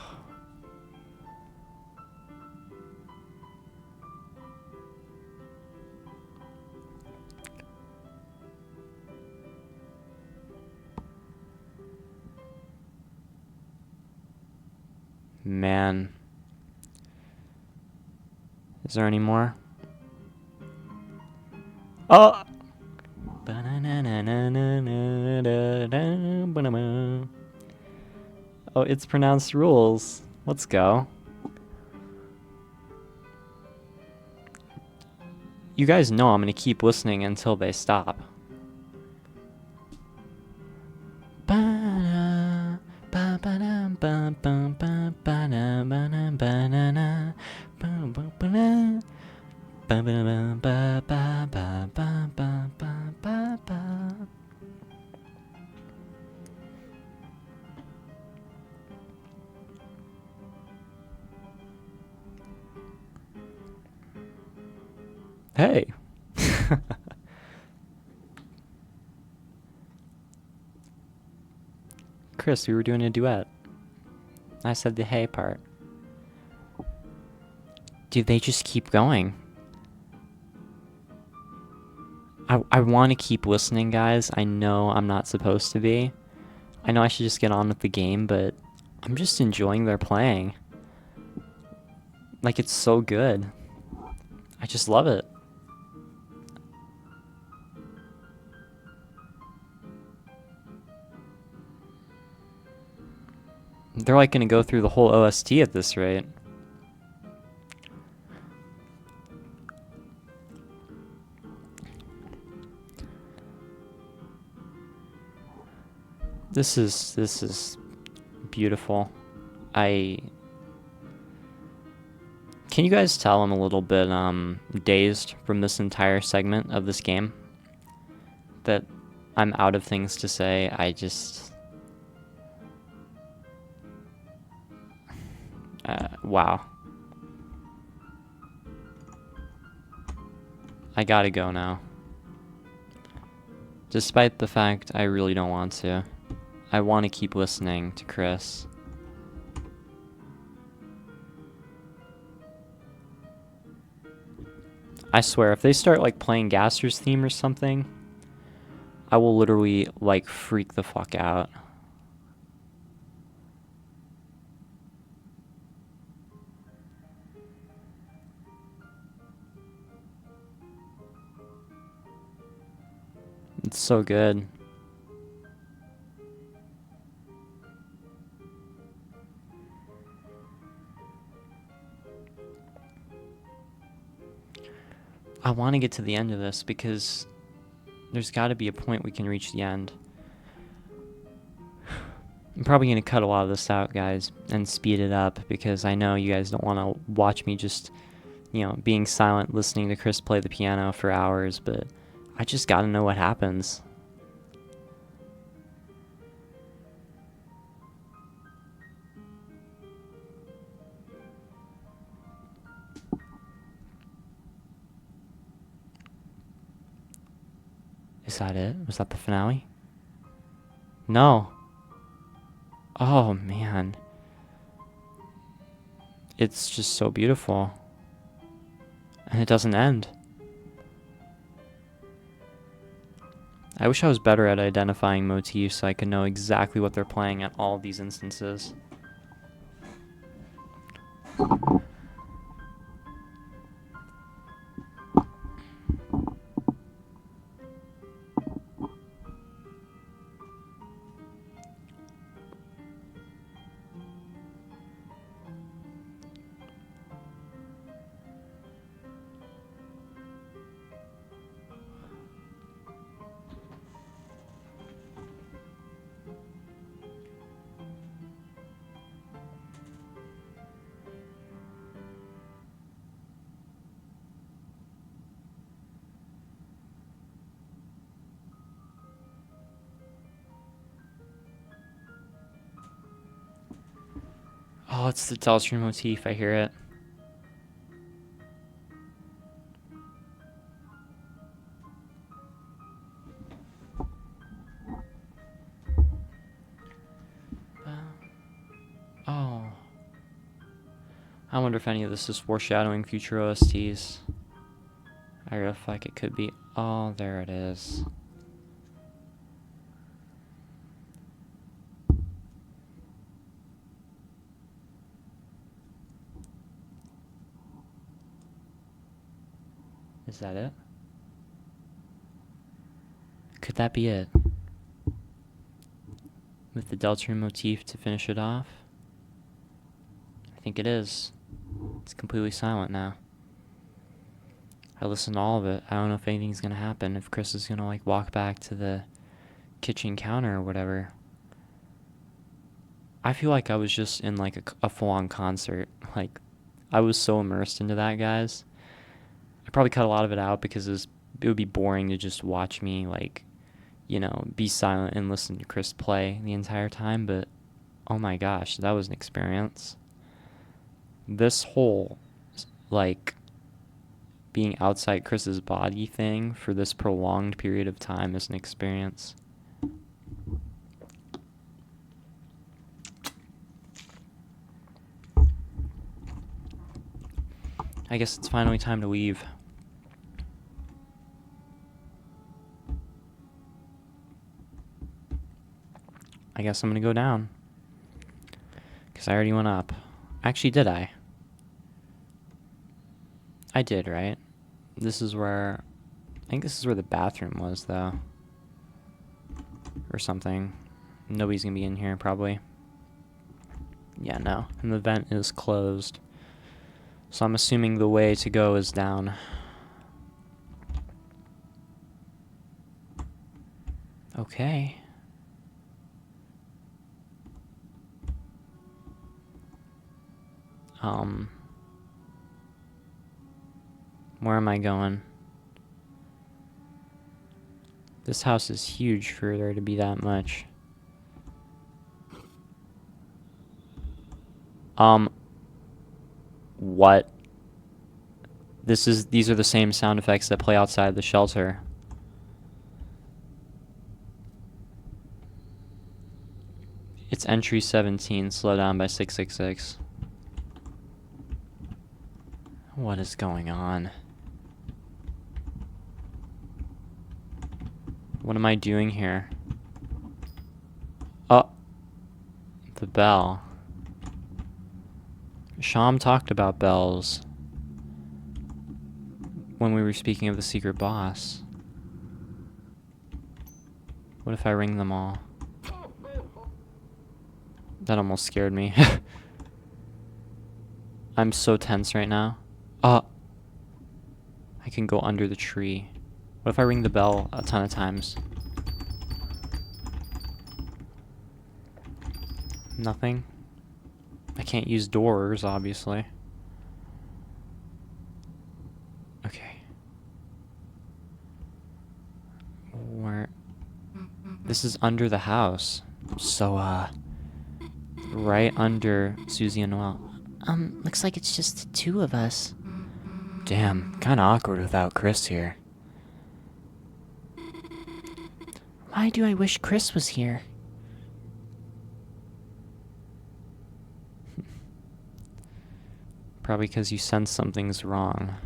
A: Man. Is there any more? Oh! Oh, it's pronounced rules. Let's go. You guys know I'm gonna keep listening until they stop. Hey. Kris, we were doing a duet. I said the hey part. Do they just keep going? I want to keep listening, guys. I know I'm not supposed to be. I know I should just get on with the game, but I'm just enjoying their playing. Like, it's so good. I just love it. They're like gonna go through the whole OST at this rate. This is beautiful. Can you guys tell I'm a little bit dazed from this entire segment of this game? That I'm out of things to say. Wow. I gotta go now. Despite the fact I really don't want to. I want to keep listening to Kris. I swear, if they start like playing Gaster's theme or something, I will literally like freak the fuck out. It's so good. I want to get to the end of this because there's got to be a point we can reach the end. I'm probably going to cut a lot of this out, guys, and speed it up because I know you guys don't want to watch me just, you know, being silent listening to Kris play the piano for hours, but I just got to know what happens. Is that it? Was that the finale? No. Oh, man. It's just so beautiful. And it doesn't end. I wish I was better at identifying motifs so I could know exactly what they're playing at all of these instances. Oh, it's the Deltarune motif. I hear it. Oh. I wonder if any of this is foreshadowing future OSTs. I feel like it could be. Oh, there it is. Is that it? Could that be it? With the Deltarune motif to finish it off? I think it is. It's completely silent now. I listened to all of it. I don't know if anything's gonna happen. If Kris is gonna like walk back to the kitchen counter or whatever. I feel like I was just in like a full-on concert. Like, I was so immersed into that, guys. I probably cut a lot of it out because it would be boring to just watch me, like, you know, be silent and listen to Kris play the entire time. But, oh my gosh, that was an experience. This whole, like, being outside Kris's body thing for this prolonged period of time is an experience. I guess it's finally time to leave. I guess I'm gonna go down. Because I already went up. Actually, did I? I did, right? This is where... I think this is where the bathroom was, though. Or something. Nobody's gonna be in here, probably. Yeah, no. And the vent is closed. So I'm assuming the way to go is down. Okay. Where am I going? This house is huge for there to be that much. What? These are the same sound effects that play outside the shelter. It's entry 17, slow down by 666. What is going on? What am I doing here? Oh, the bell. Sham talked about bells when we were speaking of the secret boss. What if I ring them all? That almost scared me. I'm so tense right now. I can go under the tree. What if I ring the bell a ton of times? Nothing? I can't use doors, obviously. Okay. Where? This is under the house. So, right under Susie and Noelle.
B: Looks like it's just the two of us.
A: Damn, kinda awkward without Kris here.
B: Why do I wish Kris was here?
A: Probably because you sense something's wrong.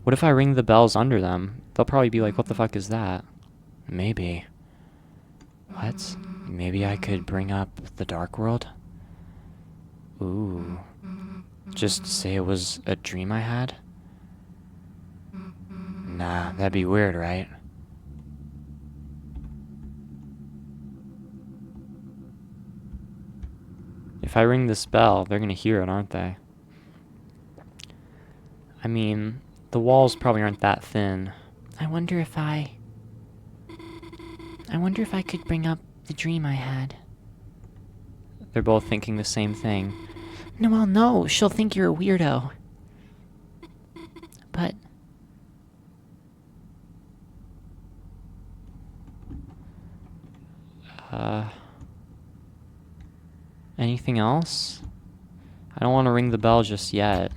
A: What if I ring the bells under them? They'll probably be like, what the fuck is that? Maybe. What? Maybe I could bring up the Dark World? Ooh. Just say it was a dream I had? Nah, that'd be weird, right? If I ring this bell, they're gonna hear it, aren't they? I mean, the walls probably aren't that thin.
B: I wonder if I could bring up the dream I had.
A: They're both thinking the same thing.
B: Noelle, no, she'll think you're a weirdo. But...
A: Anything else? I don't want to ring the bell just yet.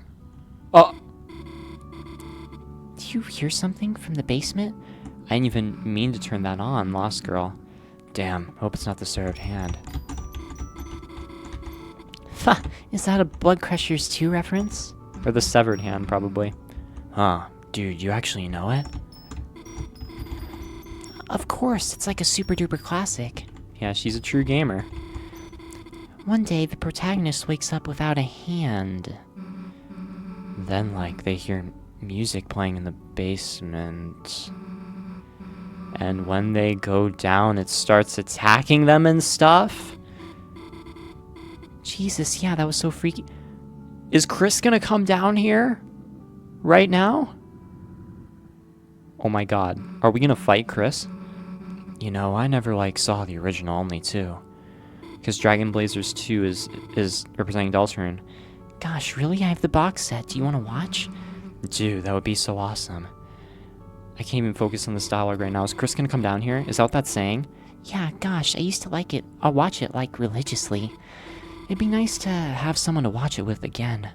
A: Oh!
B: Do you hear something from the basement?
A: I didn't even mean to turn that on, Lost Girl. Damn, hope it's not the served hand.
B: Ha! Is that a Blood Crushers 2 reference?
A: Or the severed hand, probably.
C: Huh, dude, you actually know it?
B: Of course, it's like a super duper classic.
A: Yeah, she's a true gamer.
B: One day, the protagonist wakes up without a hand.
A: Then, like, they hear music playing in the basement. And when they go down, it starts attacking them and stuff.
B: Jesus, yeah, that was so freaky.
A: Is Kris gonna come down here? Right now? Oh my god. Are we gonna fight Kris? You know, I never, like, saw the original only 2. Because Dragon Blazers 2 is representing Deltarune.
B: Gosh, really? I have the box set. Do you want to watch?
A: Dude, that would be so awesome. I can't even focus on this dialogue right now. Is Kris gonna come down here? Is that what that's saying?
B: Yeah, gosh, I used to like it. I'll watch it, like, religiously. It'd be nice to have someone to watch it with again.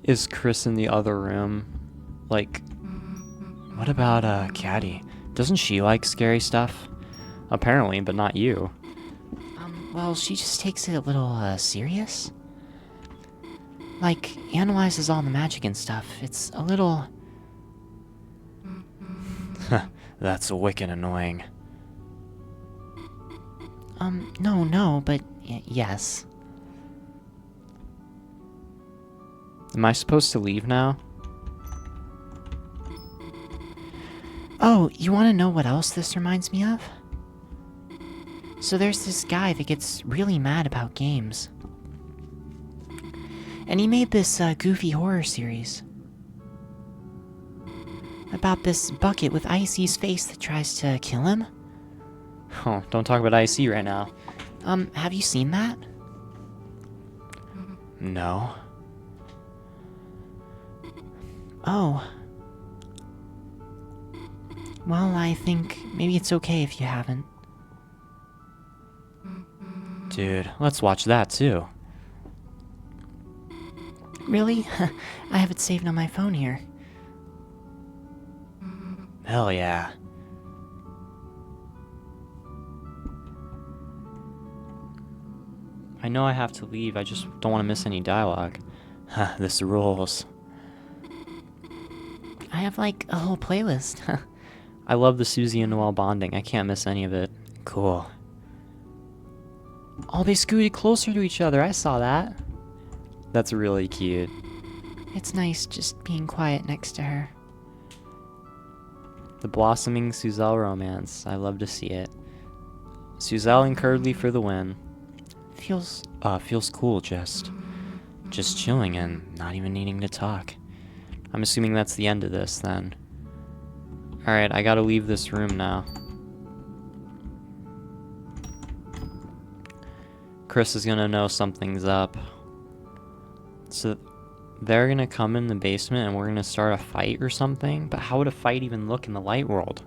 A: Is Kris in the other room? Like, what about, Caddy? Doesn't she like scary stuff? Apparently, but not you.
B: Well, she just takes it a little, serious. Like, analyzes all the magic and stuff. It's a little...
A: That's wicked annoying.
B: No, but yes.
A: Am I supposed to leave now?
B: Oh, you want to know what else this reminds me of? So there's this guy that gets really mad about games. And he made this goofy horror series. About this bucket with Icy's face that tries to kill him.
A: Oh, don't talk about IC right now.
B: Have you seen that?
A: No.
B: Oh. Well, I think maybe it's okay if you haven't.
A: Dude, let's watch that too.
B: Really? I have it saved on my phone here.
A: Hell yeah. I know I have to leave, I just don't want to miss any dialogue. This rules.
B: I have like a whole playlist.
A: I love the Susie and Noelle bonding, I can't miss any of it. Cool. Oh, they scooted closer to each other, I saw that. That's really cute.
B: It's nice just being quiet next to her.
A: The blossoming Suselle romance, I love to see it. Suselle and Kerdly for the win.
B: Feels...
A: Feels cool, just chilling and not even needing to talk. I'm assuming that's the end of this, then. Alright, I gotta leave this room now. Kris is gonna know something's up. So, they're gonna come in the basement and we're gonna start a fight or something? But how would a fight even look in the light world?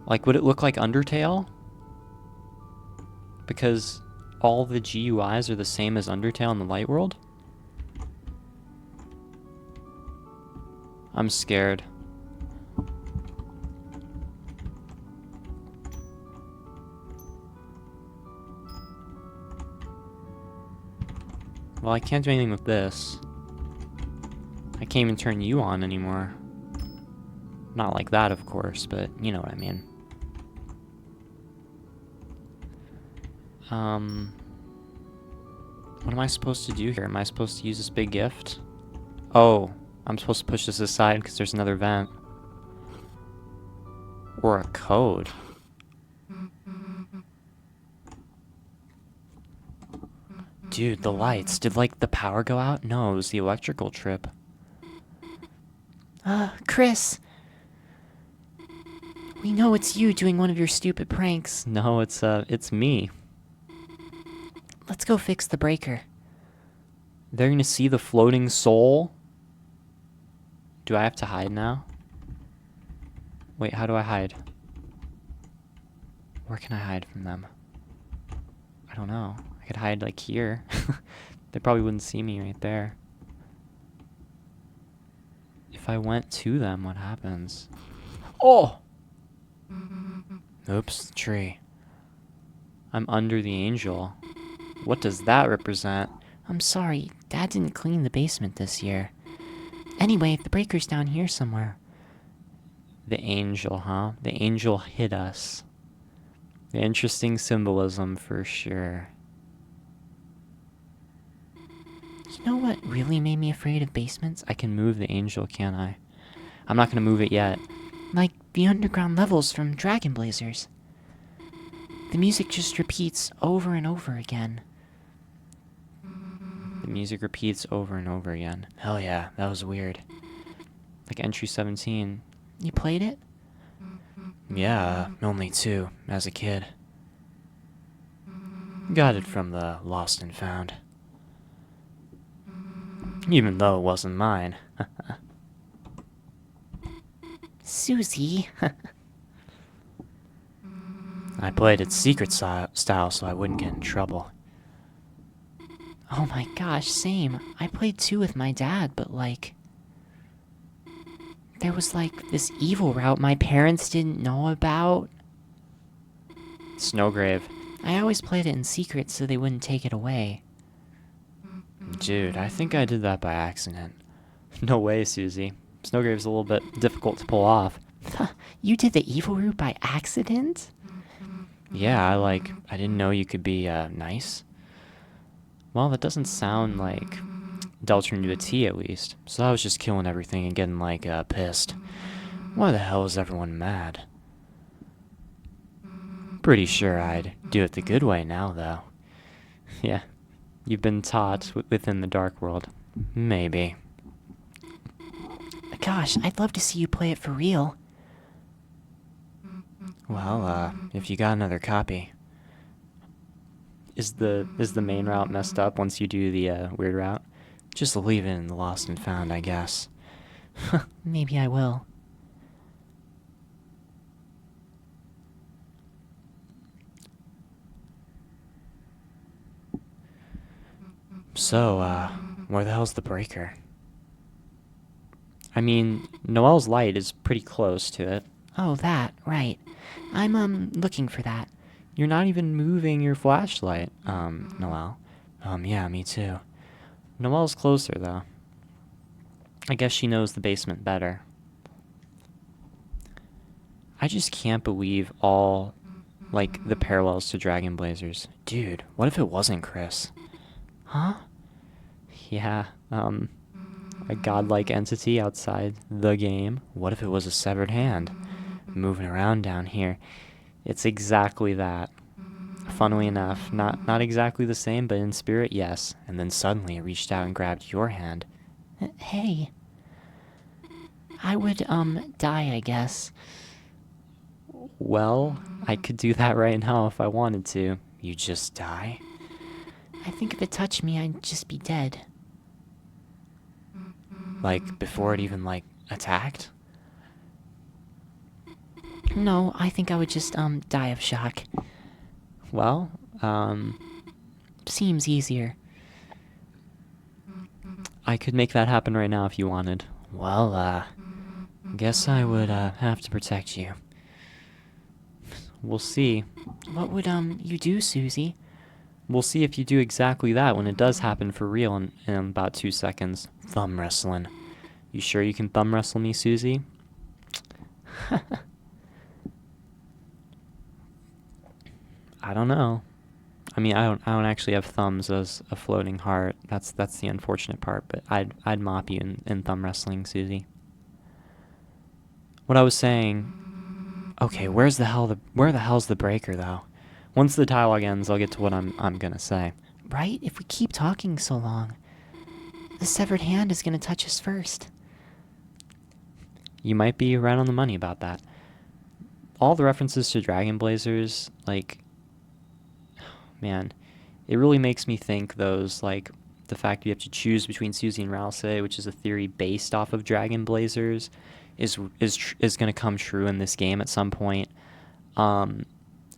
A: Like, would it look like Undertale? Because all the GUIs are the same as Undertale in the light world? I'm scared. Well, I can't do anything with this. I can't even turn you on anymore. Not like that, of course, but you know what I mean. What am I supposed to do here? Am I supposed to use this big gift? Oh, I'm supposed to push this aside because there's another vent. Or a code. Dude, the lights. Did, like, the power go out? No, it was the electrical trip.
B: Kris! We know it's you doing one of your stupid pranks.
A: No, it's me.
B: Let's go fix the breaker.
A: They're gonna see the floating soul? Do I have to hide now? Wait, how do I hide? Where can I hide from them? I don't know. I could hide, like, here. They probably wouldn't see me right there. If I went to them, what happens? Oh! Oops, tree. I'm under the angel. What does that represent?
B: I'm sorry, Dad didn't clean the basement this year. Anyway, the breaker's down here somewhere.
A: The angel, huh? The angel hid us. The interesting symbolism for sure.
B: You know what really made me afraid of basements?
A: I can move the angel, can't I? I'm not gonna move it yet.
B: Like the underground levels from Dragon Blazers. The music just repeats over and over again.
A: The music repeats over and over again. Hell yeah, that was weird. Like entry 17.
B: You played it?
A: Yeah, only 2, as a kid. Got it from the Lost and Found. Even though it wasn't mine.
B: Susie.
A: I played it secret style so I wouldn't get in trouble.
B: Oh my gosh, same. I played 2 with my dad, but like... there was like this evil route my parents didn't know about.
A: Snowgrave.
B: I always played it in secret so they wouldn't take it away.
A: Dude, I think I did that by accident. No way, Susie. Snowgrave's a little bit difficult to pull off.
B: You did the evil route by accident?
A: Yeah, I didn't know you could be, nice. Well, that doesn't sound like Deltarune to a T, at least. So I was just killing everything and getting, pissed. Why the hell is everyone mad? Pretty sure I'd do it the good way now, though. Yeah, you've been taught within the dark world. Maybe.
B: Gosh, I'd love to see you play it for real.
A: Well, if you got another copy. Is the main route messed up once you do the, weird route? Just leave it in the Lost and Found, I guess.
B: Maybe I will.
A: So, where the hell's the breaker? I mean, Noelle's light is pretty close to it.
B: Oh, that, right. I'm, looking for that.
A: You're not even moving your flashlight, Noelle. Yeah, me too. Noelle's closer, though. I guess she knows the basement better. I just can't believe all, the parallels to Dragon Blazers. Dude, what if it wasn't Kris?
B: Huh?
A: Yeah, a godlike entity outside the game. What if it was a severed hand? Moving around down here. It's exactly that. Funnily enough, not exactly the same, but in spirit, yes. And then suddenly it reached out and grabbed your hand.
B: Hey. I would, die, I guess.
A: Well, I could do that right now if I wanted to. You just die?
B: I think if it touched me, I'd just be dead.
A: Before it even, attacked?
B: No, I think I would just, die of shock.
A: Well,
B: Seems easier.
A: I could make that happen right now if you wanted. Well, guess I would, have to protect you. We'll see.
B: What would, you do, Susie?
A: We'll see if you do exactly that when it does happen for real in about 2 seconds. Thumb wrestling. You sure you can thumb wrestle me, Susie? I don't know. I mean, I don't actually have thumbs as a floating heart. That's the unfortunate part. But I'd mop you in thumb wrestling, Susie. What I was saying. Okay, where the hell's the breaker though? Once the dialogue ends, I'll get to what I'm gonna say.
B: Right? If we keep talking so long, the severed hand is gonna touch us first.
A: You might be right on the money about that. All the references to Dragon Blazers, man, it really makes me think those, the fact you have to choose between Susie and Rouse, which is a theory based off of Dragon Blazers, is going to come true in this game at some point.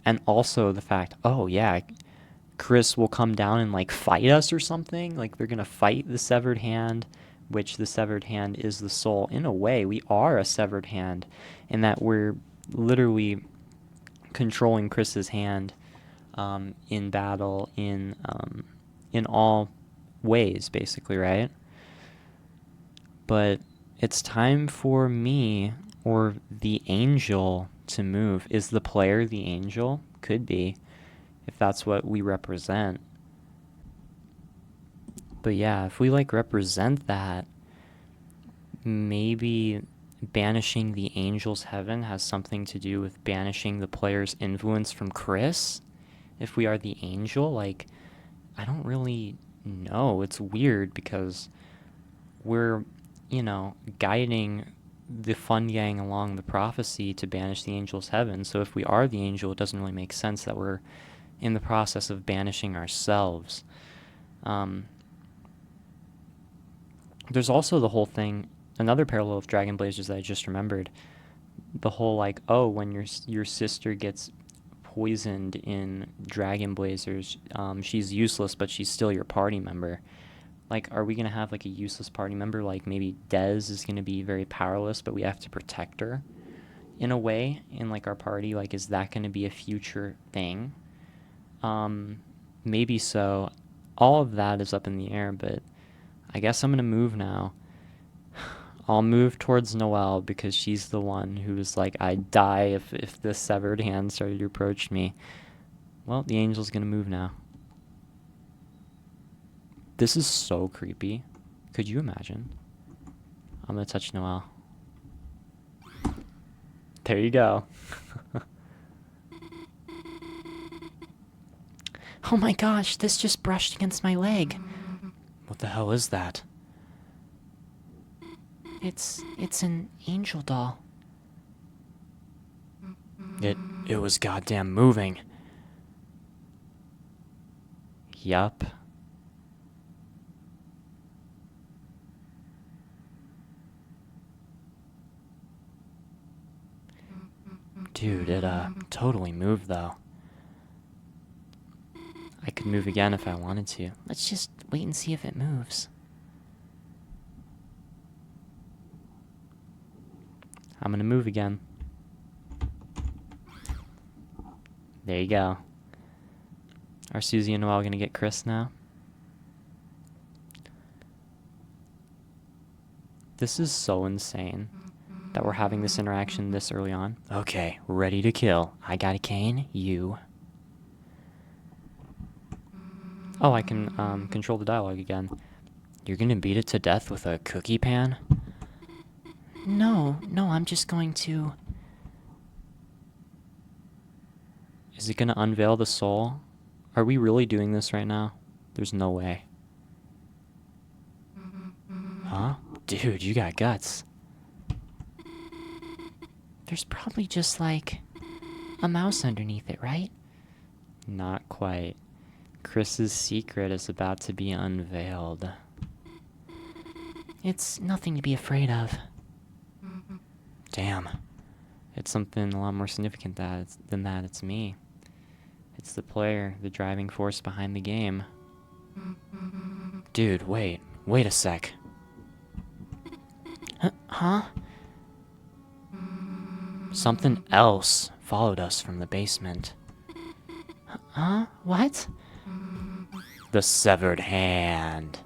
A: And also the fact, oh yeah, Kris will come down and like fight us or something. Like they're gonna fight the severed hand, which the severed hand is the soul. In a way, we are a severed hand, in that we're literally controlling Kris's hand in battle, in all ways, basically, right? But it's time for me or the angel to move. Is the player the angel? Could be, if that's what we represent. But yeah, if we like represent that, maybe banishing the angel's heaven has something to do with banishing the player's influence from Kris. If we are the angel, like, I don't really know. It's weird because we're, guiding the fun gang along the prophecy to banish the angel's heaven. So if we are the angel, it doesn't really make sense that we're in the process of banishing ourselves. There's also the whole thing, another parallel of Dragon Blazers that I just remembered. The whole like, oh, when your sister gets poisoned in Dragon Blazers, she's useless, but she's still your party member. Like, are we going to have like a useless party member? Like maybe Dez is going to be very powerless, but we have to protect her in a way in like our party. Like, is that going to be a future thing? Maybe so. All of that is up in the air, but I guess I'm going to move now. I'll move towards Noelle because she's the one who's like, I'd die if the severed hand started to approach me. Well, the angel's going to move now. This is so creepy. Could you imagine? I'm going to touch Noelle. There you go.
B: Oh my gosh, this just brushed against my leg.
A: What the hell is that?
B: It's an angel doll.
A: It was goddamn moving. Yup. Dude, it totally moved though. I could move again if I wanted to.
B: Let's just wait and see if it moves.
A: I'm gonna move again. There you go. Are Susie and Noelle gonna get Kris now? This is so insane that we're having this interaction this early on. Okay, ready to kill. I got a cane, you. Oh, I can control the dialogue again. You're gonna beat it to death with a cookie pan?
B: No, I'm just going to...
A: Is it gonna unveil the soul? Are we really doing this right now? There's no way. Huh? Dude, you got guts.
B: There's probably just, like, a mouse underneath it, right?
A: Not quite. Kris's secret is about to be unveiled.
B: It's nothing to be afraid of.
A: Damn. It's something a lot more significant than that. It's me. It's the player, the driving force behind the game. Dude, wait a sec.
B: Huh?
A: Something else followed us from the basement.
B: Huh? What?
A: The severed hand.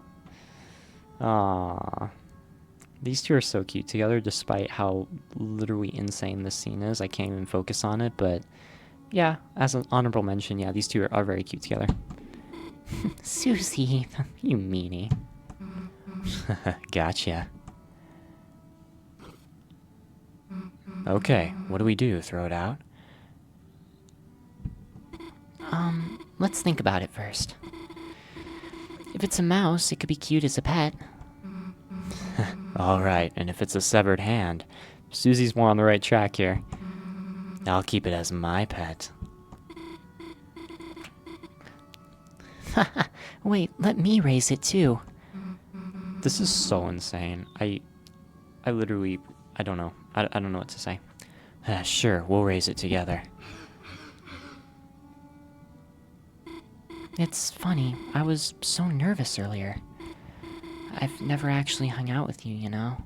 A: Aww. These two are so cute together, despite how literally insane this scene is. I can't even focus on it, but yeah, as an honorable mention, yeah, these two are very cute together.
B: Susie,
A: You meanie. Gotcha. Okay, what do we do? Throw it out?
B: let's think about it first. If it's a mouse, it could be cute as a pet.
A: Alright, and if it's a severed hand, Susie's more on the right track here. I'll keep it as my pet.
B: Wait, let me raise it too.
A: This is so insane. I literally, I don't know. I don't know what to say. Sure, we'll raise it together.
B: It's funny, I was so nervous earlier. I've never actually hung out with you, you know?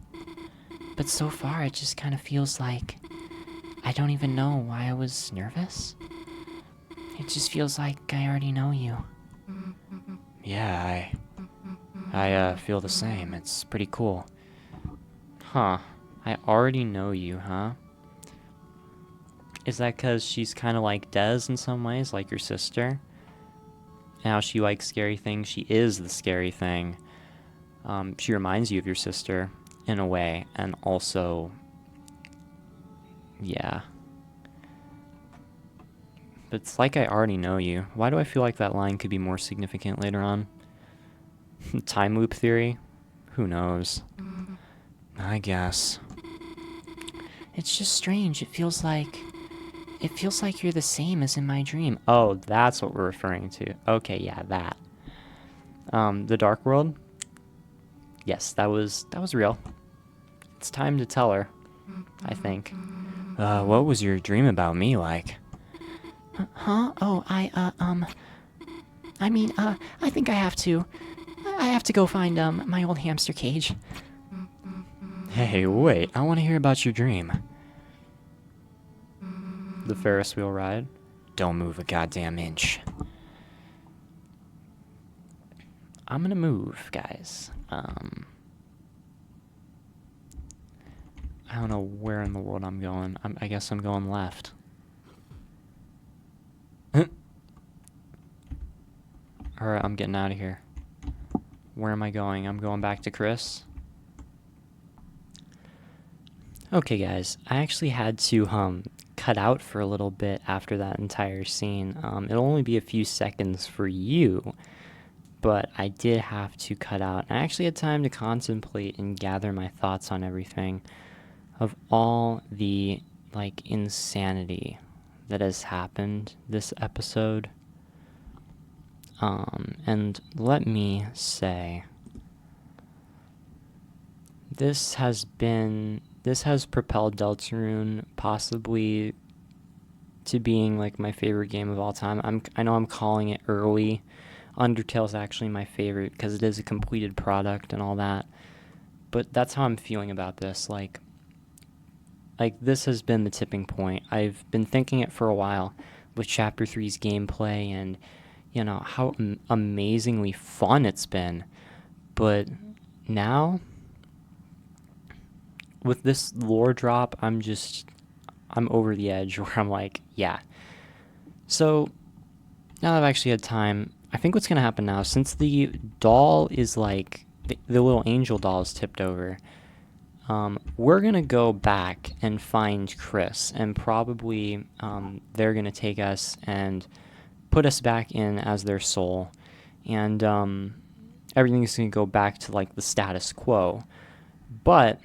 B: But so far, it just kind of feels like I don't even know why I was nervous. It just feels like I already know you.
A: Yeah, I feel the same. It's pretty cool. Huh. I already know you, huh? Is that because she's kind of like Des in some ways, like your sister? And how she likes scary things. She is the scary thing. She reminds you of your sister in a way, and also, yeah. But it's like I already know you. Why do I feel like that line could be more significant later on? Time loop theory? Who knows? I guess.
B: It's just strange. It feels like you're the same as in my dream.
A: Oh, that's what we're referring to. Okay, yeah, that. The Dark World? Yes, that was real. It's time to tell her, I think. What was your dream about me like?
B: Huh? Oh, I think I have to go find, my old hamster cage.
A: Hey, wait, I want to hear about your dream. The Ferris wheel ride? Don't move a goddamn inch. I'm gonna move, guys. I don't know where in the world I'm going. I guess I'm going left. Alright, I'm getting out of here. Where am I going? I'm going back to Chris. Okay, guys. I actually had to cut out for a little bit after that entire scene. It'll only be a few seconds for you, but I did have to cut out. I actually had time to contemplate and gather my thoughts on everything of all the insanity that has happened this episode. And let me say, this has propelled Deltarune possibly to being my favorite game of all time. I know I'm calling it early. Undertale's actually my favorite because it is a completed product and all that. But that's how I'm feeling about this. Like this has been the tipping point. I've been thinking it for a while with Chapter 3's gameplay and how amazingly fun it's been. But now, with this lore drop, I'm over the edge where I'm like, yeah. So, now that I've actually had time, I think what's going to happen now, since the doll is the little angel doll is tipped over, we're going to go back and find Kris, and probably they're going to take us and put us back in as their soul, and everything's going to go back to the status quo. But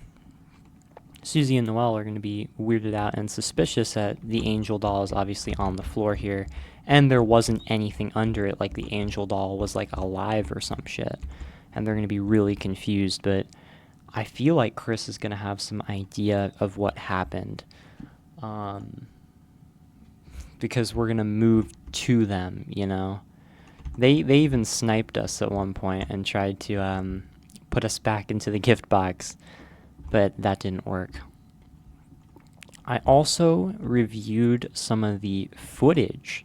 A: Susie and Noelle are going to be weirded out and suspicious that the angel doll is obviously on the floor here, and there wasn't anything under it, like the angel doll was alive or some shit, and they're going to be really confused. But I feel like Kris is going to have some idea of what happened, because we're going to move to them, They even sniped us at one point and tried to put us back into the gift box, but that didn't work. I also reviewed some of the footage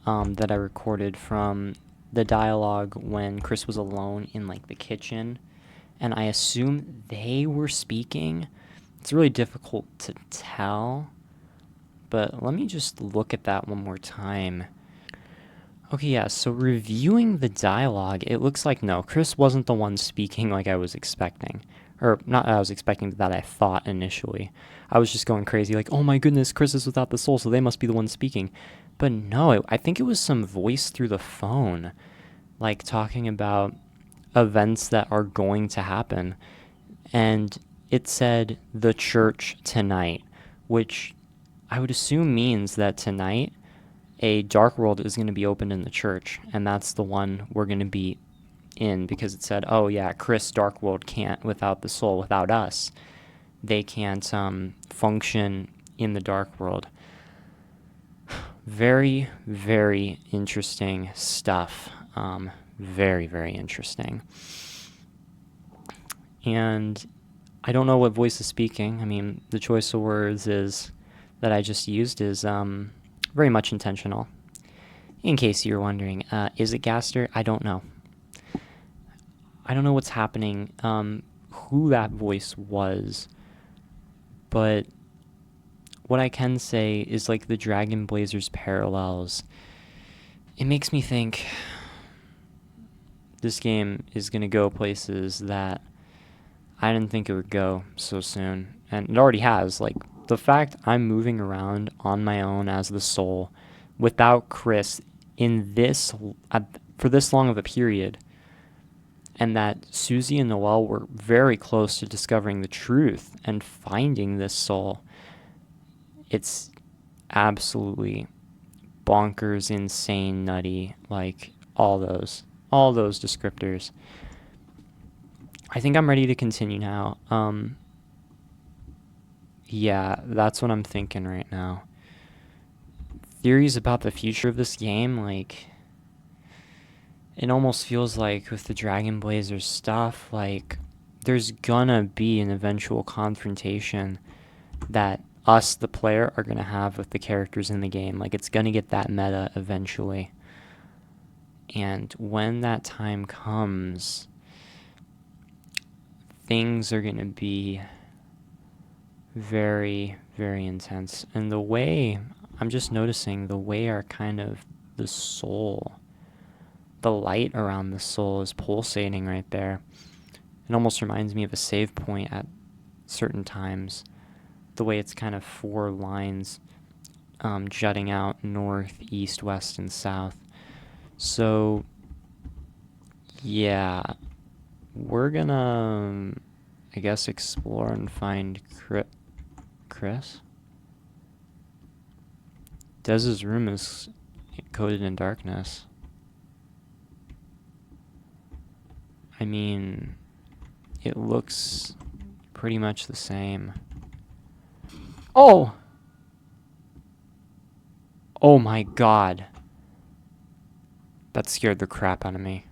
A: that I recorded from the dialogue when Kris was alone in the kitchen, and I assume they were speaking. It's really difficult to tell, but let me just look at that one more time. Okay, yeah, so reviewing the dialogue, it looks like no, Kris wasn't the one speaking like I was expecting. Or, not I was expecting, that I thought initially. I was just going crazy, oh my goodness, Kris is without the soul, so they must be the one speaking. But no, I think it was some voice through the phone, talking about events that are going to happen. And it said, the church tonight, which I would assume means that tonight a dark world is going to be opened in the church, and that's the one we're going to be in, because it said, oh yeah, Kris Dark World can't without the soul, without us. They can't function in the dark world. Very, very interesting stuff. Very, very interesting. And I don't know what voice is speaking. I mean, the choice of words that I just used is very much intentional. In case you're wondering, is it Gaster? I don't know. I don't know what's happening, who that voice was, but what I can say is, like, the Dragon Blazers parallels. It makes me think this game is going to go places that I didn't think it would go so soon. And it already has. Like, the fact I'm moving around on my own as the soul without Kris in this, for this long of a period, and that Susie and Noelle were very close to discovering the truth and finding this soul. It's absolutely bonkers, insane, nutty, like all those descriptors. I think I'm ready to continue now. Yeah, that's what I'm thinking right now. Theories about the future of this game, like, it almost feels like with the Dragon Blazers stuff, like, there's gonna be an eventual confrontation that us, the player, are gonna have with the characters in the game. Like, it's gonna get that meta eventually. And when that time comes, things are gonna be very, very intense. And the way, I'm just noticing, the way our kind of, the soul, the light around the soul is pulsating right there. It almost reminds me of a save point at certain times. The way it's kind of four lines jutting out north, east, west, and south. So, yeah, we're gonna, I guess, explore and find Kris. Dez's room is coated in darkness. I mean, it looks pretty much the same. Oh! Oh my god. That scared the crap out of me.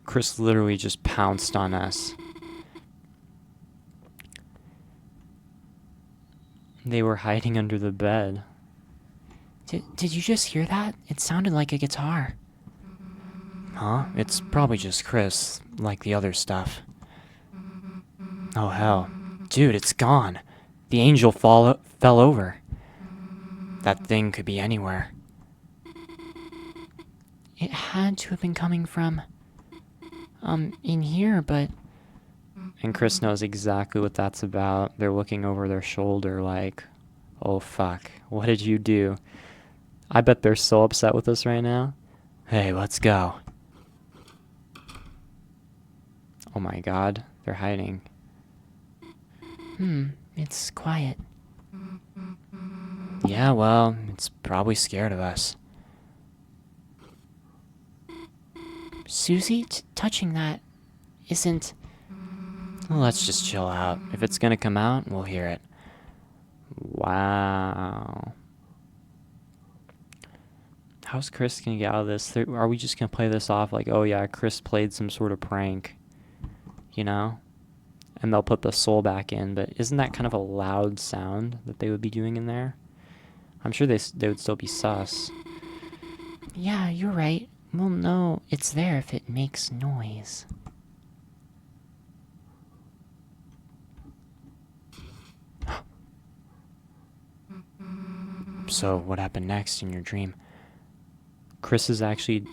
A: Kris literally just pounced on us. They were hiding under the bed.
B: Did you just hear that? It sounded like a guitar.
A: Huh? It's probably just Kris, like the other stuff. Oh hell. Dude, it's gone. The angel fell over. That thing could be anywhere.
B: It had to have been coming from, in here, but...
A: And Kris knows exactly what that's about. They're looking over their shoulder like, oh fuck, what did you do? I bet they're so upset with us right now. Hey, let's go. Oh my god, they're hiding.
B: It's quiet.
A: Yeah, well, it's probably scared of us.
B: Susie, touching that isn't...
A: Well, let's just chill out. If it's gonna come out, we'll hear it. Wow. How's Kris gonna get out of this? Are we just gonna play this off like, oh yeah, Kris played some sort of prank? You know? And they'll put the soul back in, but isn't that kind of a loud sound that they would be doing in there? I'm sure they would still be sus.
B: Yeah, you're right. We'll know it's there if it makes noise.
A: So, what happened next in your dream? Kris is actually...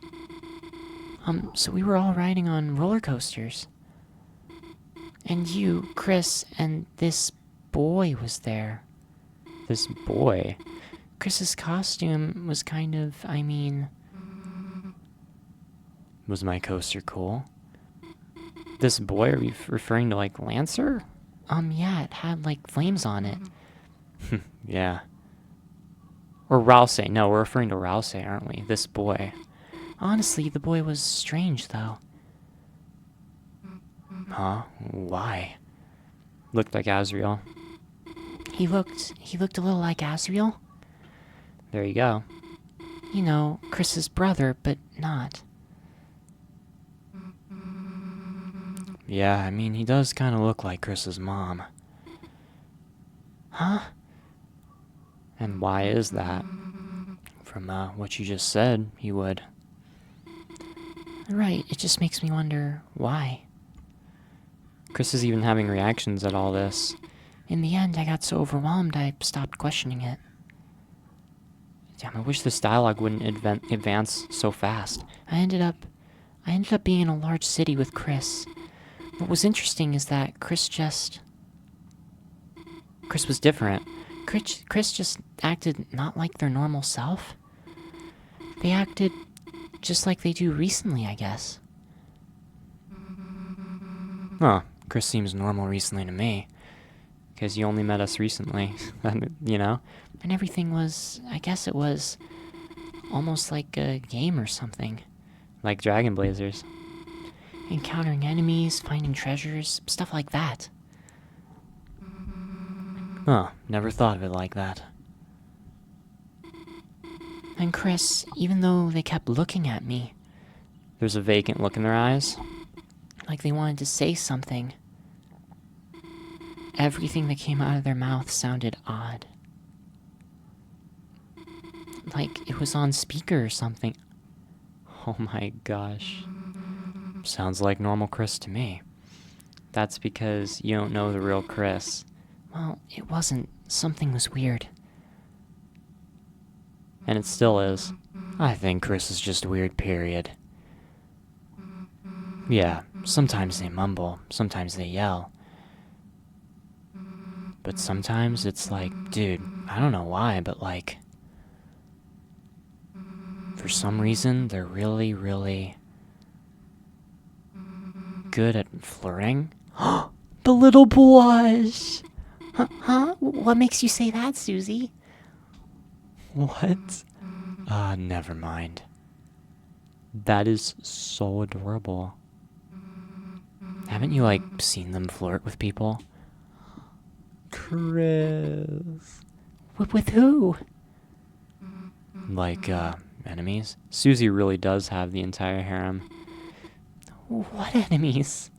B: So we were all riding on roller coasters. And you, Kris, and this boy was there.
A: This boy?
B: Kris's costume was kind of, I mean...
A: Was my coaster cool? This boy, are you referring to, like, Lancer?
B: Yeah, it had, like, flames on it.
A: Yeah. Or Rouse. No, we're referring to Rouse, aren't we? This boy.
B: Honestly, the boy was strange, though.
A: Huh? Why? Looked like Azrael.
B: He looked a little like Asriel.
A: There you go.
B: You know, Chris's brother, but not.
A: Yeah, I mean, he does kind of look like Chris's mom.
B: Huh?
A: And why is that? From what you just said, he would.
B: Right, it just makes me wonder why.
A: Chris is even having reactions at all this.
B: In the end, I got so overwhelmed I stopped questioning it.
A: Damn, I wish this dialogue wouldn't advance so fast.
B: I ended up being in a large city with Chris. What was interesting is that Chris
A: was different.
B: Chris just acted not like their normal self. They acted just like they do recently, I guess.
A: Huh, Chris seems normal recently to me. Because you only met us recently, you know?
B: And everything was, I guess it was almost like a game or something.
A: Like Dragon Blazers.
B: Encountering enemies, finding treasures, stuff like that.
A: Huh, never thought of it like that.
B: And Chris, even though they kept looking at me,
A: There's a vacant look in their eyes.
B: like they wanted to say something, everything that came out of their mouth sounded odd. Like it was on speaker or something.
A: Oh my gosh. Sounds like normal Chris to me. That's because you don't know the real Chris.
B: Well, it wasn't. Something was weird.
A: And it still is. I think Chris is just weird, period. Yeah, sometimes they mumble, sometimes they yell. But sometimes it's like, dude, I don't know why, but like, for some reason, they're really, really good at flirting.
B: The little blush! Huh? What makes you say that, Susie?
A: What? Never mind. That is so adorable. Haven't you, like, seen them flirt with people? Chris.
B: With who?
A: Like, enemies? Susie really does have the entire harem.
B: What enemies?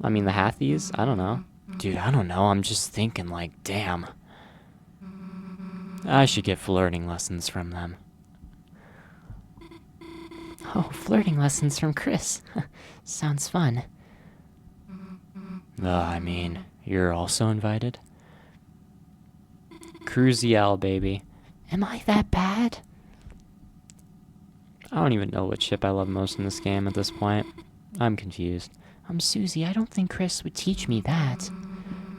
A: I mean, the Hathies? I don't know. Dude, I don't know. I'm just thinking, like, damn. I should get flirting lessons from them.
B: Oh, flirting lessons from Chris. Sounds fun.
A: I mean, you're also invited? Cruziel, baby.
B: Am I that bad?
A: I don't even know what ship I love most in this game at this point. I'm confused.
B: Susie, I don't think Chris would teach me that.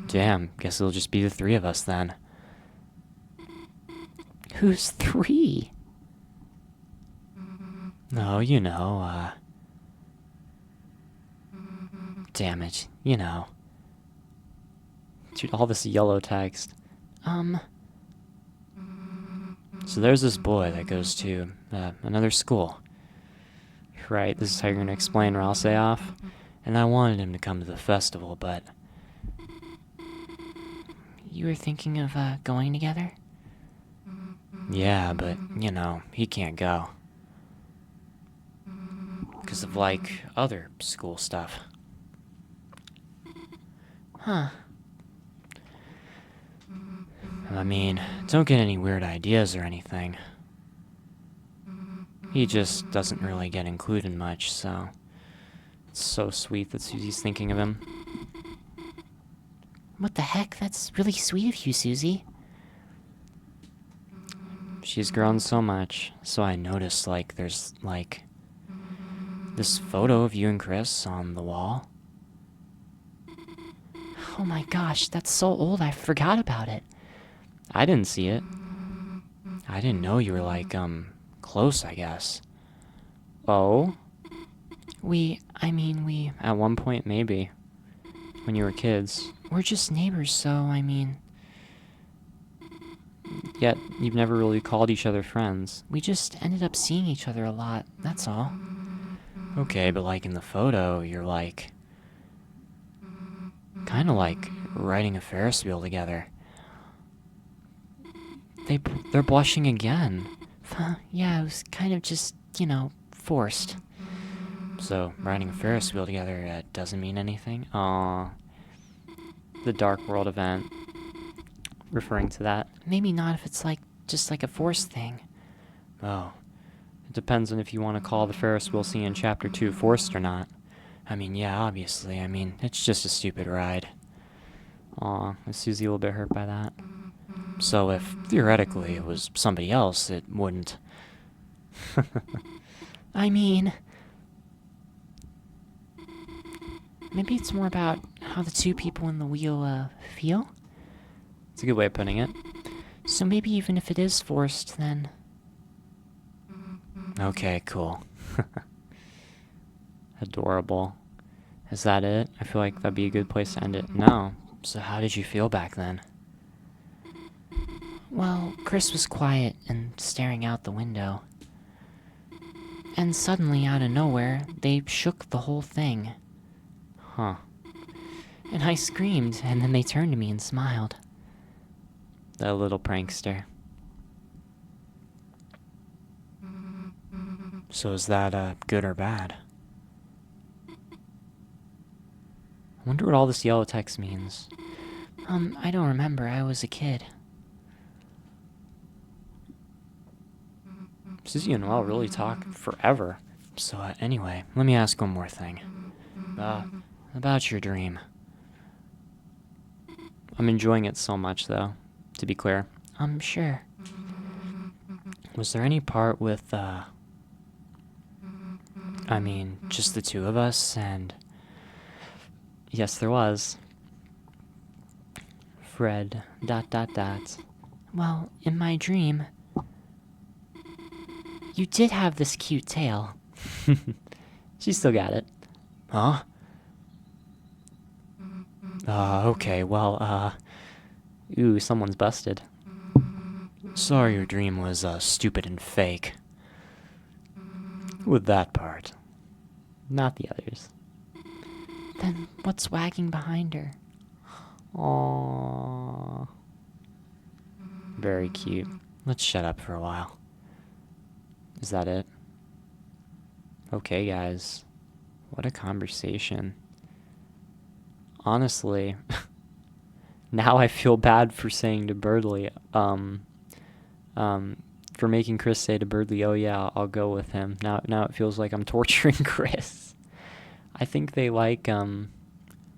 A: Damn, guess it'll just be the three of us then.
B: Who's three?
A: Oh, you know, damn it, you know. Dude, all this yellow text. So there's this boy that goes to, another school. Right, this is how you're gonna explain Ralseoff. And I wanted him to come to the festival, but...
B: You were thinking of, going together?
A: Yeah, but, you know, he can't go. Because of, like, other school stuff.
B: Huh.
A: I mean, don't get any weird ideas or anything. He just doesn't really get included much, so... It's so sweet that Susie's thinking of him.
B: What the heck? That's really sweet of you, Susie.
A: She's grown so much, so I noticed, like, there's, like... this photo of you and Chris on the wall.
B: Oh my gosh, that's so old, I forgot about it.
A: I didn't see it. I didn't know you were, like, close, I guess. Oh?
B: We...
A: At one point, maybe. When you were kids.
B: We're just neighbors, so, I mean...
A: Yet, you've never really called each other friends.
B: We just ended up seeing each other a lot, that's all.
A: Okay, but like in the photo, you're like... kinda like
B: riding a Ferris wheel together. They're blushing again.
C: Yeah, it was kind of just, forced.
B: So, riding a Ferris wheel together doesn't mean anything?
A: Aw. The Dark World event. Referring to that.
C: Maybe not if it's just like a forced thing.
B: Oh,
A: It depends on if you want to call the Ferris wheel scene in Chapter 2 forced or not.
B: I mean, yeah, obviously. I mean, it's just a stupid ride.
A: Aw, is Susie a little bit hurt by that?
B: So if, theoretically, it was somebody else, it wouldn't...
C: I mean, maybe it's more about how the two people in the wheel, feel?
A: It's a good way of putting it.
C: So maybe even if it is forced, then...
B: Okay, cool.
A: Adorable. Is that it? I feel like that'd be a good place to end it.
B: No. So how did you feel back then?
C: Well, Kris was quiet and staring out the window. And suddenly, out of nowhere, they shook the whole thing.
A: Huh.
C: And I screamed, and then they turned to me and smiled.
A: That little prankster.
B: So is that, good or bad?
A: I wonder what all this yellow text means.
C: I don't remember. I was a kid.
A: Susie and Noelle really talk forever.
B: So, anyway, let me ask one more thing. About your dream.
A: I'm enjoying it so much, though, to be clear.
C: Sure.
B: Was there any part with, I mean, just the two of us, and...
A: Yes, there was. Fred, ...
C: Well, in my dream, you did have this cute tail.
A: She still got it.
B: Huh? Okay, well,
A: Ooh, someone's busted.
B: sorry your dream was, stupid and fake. With that part.
A: Not the others.
C: Then what's wagging behind her?
A: Aww. Very cute.
B: Let's shut up for a while.
A: Is that it? Okay, guys. What a conversation. Honestly, now I feel bad for saying to Birdley, for making Kris say to Birdley, oh yeah, I'll go with him. Now it feels like I'm torturing Kris. I think they like,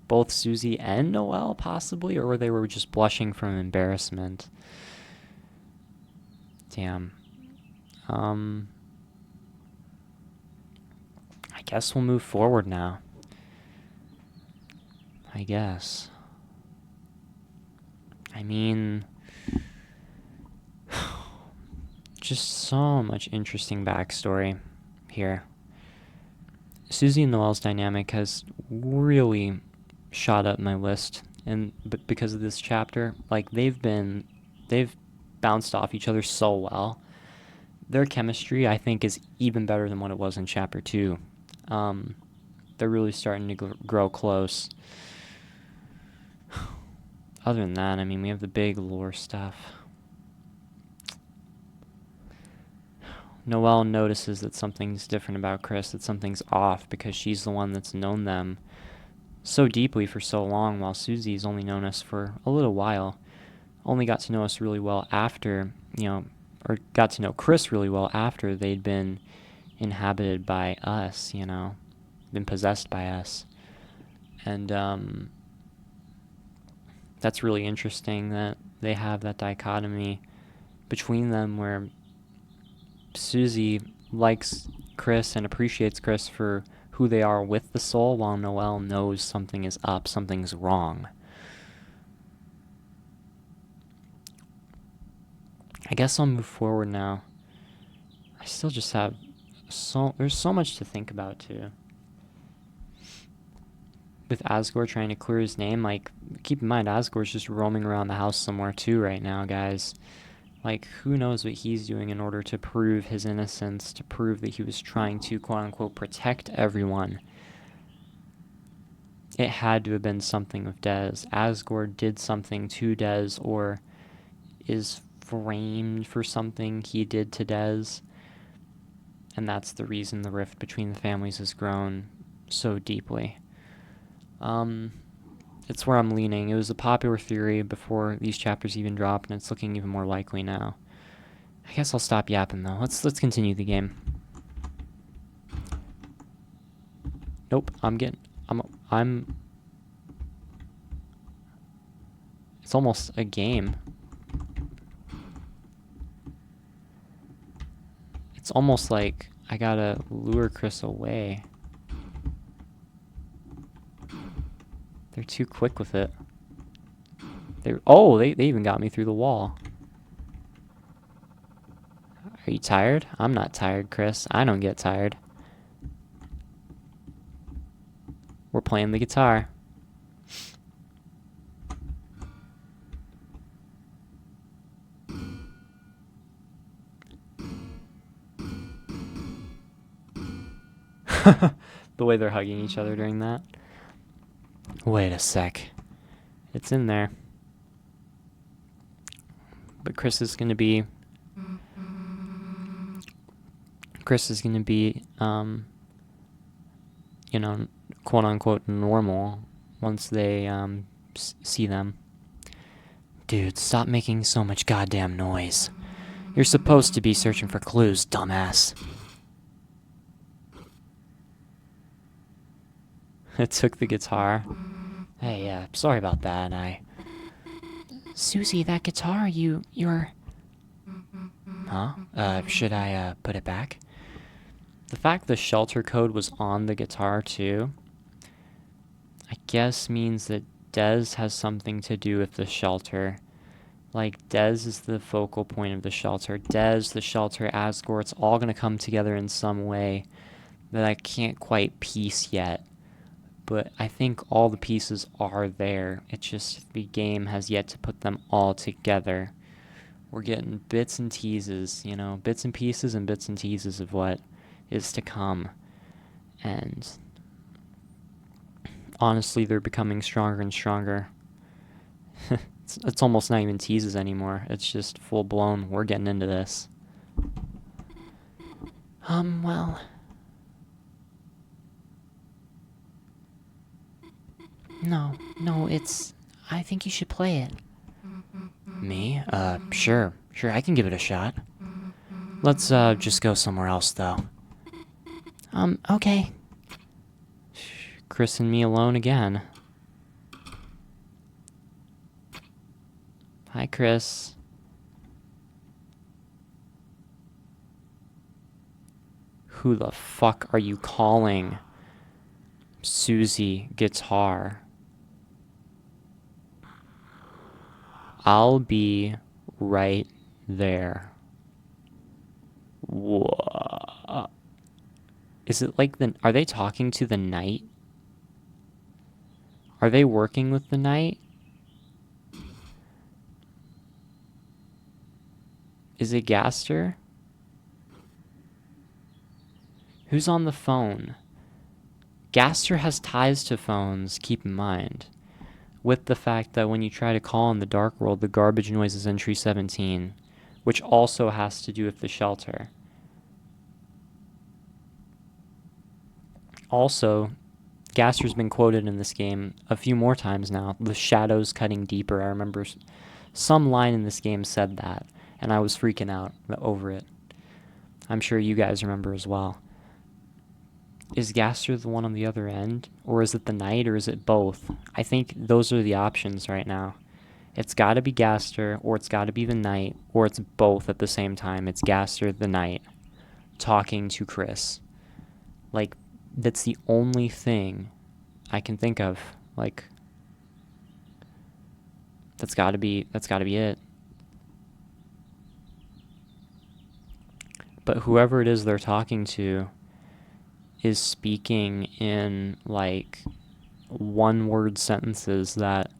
A: both Susie and Noelle, possibly, or they were just blushing from embarrassment. Damn. I guess we'll move forward now. I guess. I mean, just so much interesting backstory here. Susie and Noelle's dynamic has really shot up my list, and because of this chapter, like they've bounced off each other so well. Their chemistry, I think, is even better than what it was in Chapter 2. They're really starting to grow close. Other than that, I mean, we have the big lore stuff. Noelle notices that something's different about Kris, that something's off, because she's the one that's known them so deeply for so long, while Susie's only known us for a little while. Only got to know us really well after, or got to know Kris really well after they'd been inhabited by us, been possessed by us. And that's really interesting that they have that dichotomy between them where Susie likes Kris and appreciates Kris for who they are with the soul, while Noelle knows something is up, something's wrong. I guess I'll move forward now. I still just have there's so much to think about too. With Asgore trying to clear his name, like, keep in mind, Asgore's just roaming around the house somewhere too right now, guys. Like, who knows what he's doing in order to prove his innocence, to prove that he was trying to, quote-unquote, protect everyone. it had to have been something of Dez. Asgore did something to Dez, or is framed for something he did to Dez. And that's the reason the rift between the families has grown so deeply. It's where I'm leaning. It was a popular theory before these chapters even dropped, and it's looking even more likely now. I guess I'll stop yapping though. Let's continue the game. Nope, I'm it's almost a game. It's almost like I gotta lure Kris away. They're too quick with it. They even got me through the wall. Are you tired? I'm not tired, Kris. I don't get tired. We're playing the guitar. The way they're hugging each other during that. Wait a sec. It's in there. But Kris is gonna be, you know, quote unquote normal once they see them. Dude, stop making so much goddamn noise. You're supposed to be searching for clues, dumbass. It took the guitar. Hey, sorry about that.
B: Susie, that guitar, you're...
A: Huh? Should I put it back? The fact the shelter code was on the guitar too, I guess means that Dez has something to do with the shelter. Like, Dez is the focal point of the shelter. Dez, the shelter, Asgore, it's all gonna come together in some way that I can't quite piece yet. But I think all the pieces are there. It's just the game has yet to put them all together. We're getting bits and teases, you know, bits and pieces and bits and teases of what is to come. And honestly, they're becoming stronger and stronger. It's almost not even teases anymore. It's just full blown, we're getting into this.
B: Well... No, I think you should play it.
A: Me? Sure, I can give it a shot. Let's, just go somewhere else, though.
B: Okay.
A: Kris and me alone again. Hi, Kris. Who the fuck are you calling? Susie Guitar. I'll be right there. Whoa. Is it like are they talking to the night? Are they working with the night? Is it Gaster? Who's on the phone? Gaster has ties to phones, keep in mind. With the fact that when you try to call in the Dark World, the garbage noise is entry 17, which also has to do with the shelter. Also, Gaster's been quoted in this game a few more times now. The shadows cutting deeper. I remember some line in this game said that, and I was freaking out over it. I'm sure you guys remember as well. Is Gaster the one on the other end? Or is it the night, or is it both? I think those are the options right now. It's gotta be Gaster, or it's gotta be the night, or it's both at the same time. It's Gaster, the night, talking to Kris. Like, that's the only thing I can think of. Like, that's gotta be it. But whoever it is they're talking to is speaking in, like, one-word sentences that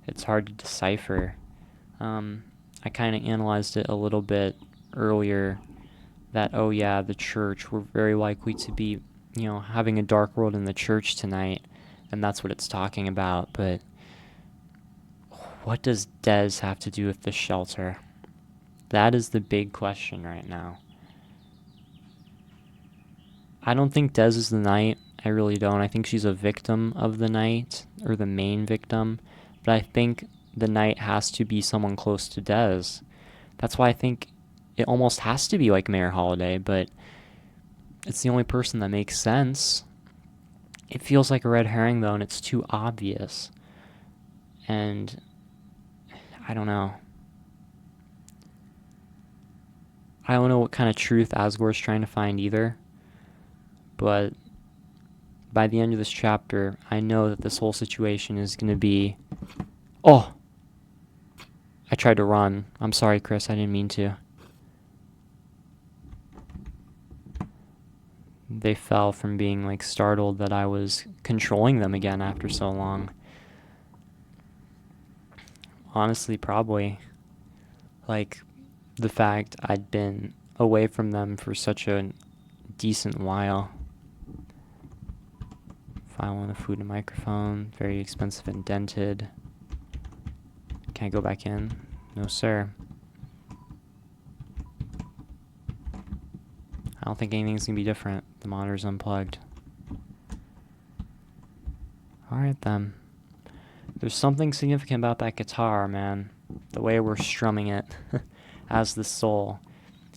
A: it's hard to decipher. I kind of analyzed it a little bit earlier that, oh yeah, the church, we're very likely to be, having a dark world in the church tonight. and that's what it's talking about, but what does Des have to do with the shelter? That is the big question right now. I don't think Des is the knight. I really don't. I think she's a victim of the knight, or the main victim. But I think the knight has to be someone close to Des. That's why I think it almost has to be like Mayor Holiday, but it's the only person that makes sense. It feels like a red herring, though, and it's too obvious. And I don't know. I don't know what kind of truth Asgore's trying to find either. But by the end of this chapter, I know that this whole situation is going to be... Oh! I tried to run. I'm sorry, Chris. I didn't mean to. They fell from being, like, startled that I was controlling them again after so long. Honestly, probably. Like, the fact I'd been away from them for such a decent while. File on the food and microphone. Very expensive and dented. Can I go back in? No, sir. I don't think anything's gonna be different. The monitor's unplugged. Alright then. There's something significant about that guitar, man. The way we're strumming it as the soul.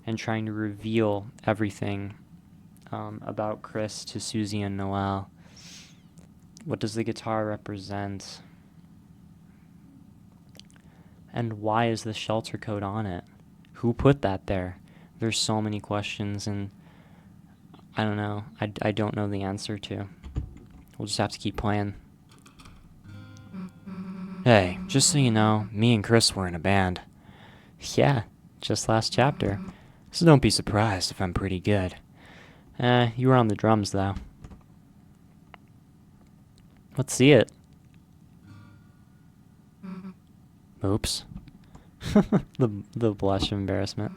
A: And trying to reveal everything about Chris to Susie and Noelle. What does the guitar represent? And why is the shelter code on it? Who put that there? There's so many questions, and I don't know. I don't know the answer to. We'll just have to keep playing. Hey, just so you know, me and Chris were in a band. Yeah, just last chapter. So don't be surprised if I'm pretty good. You were on the drums, though. Let's see it. Oops. the blush of embarrassment.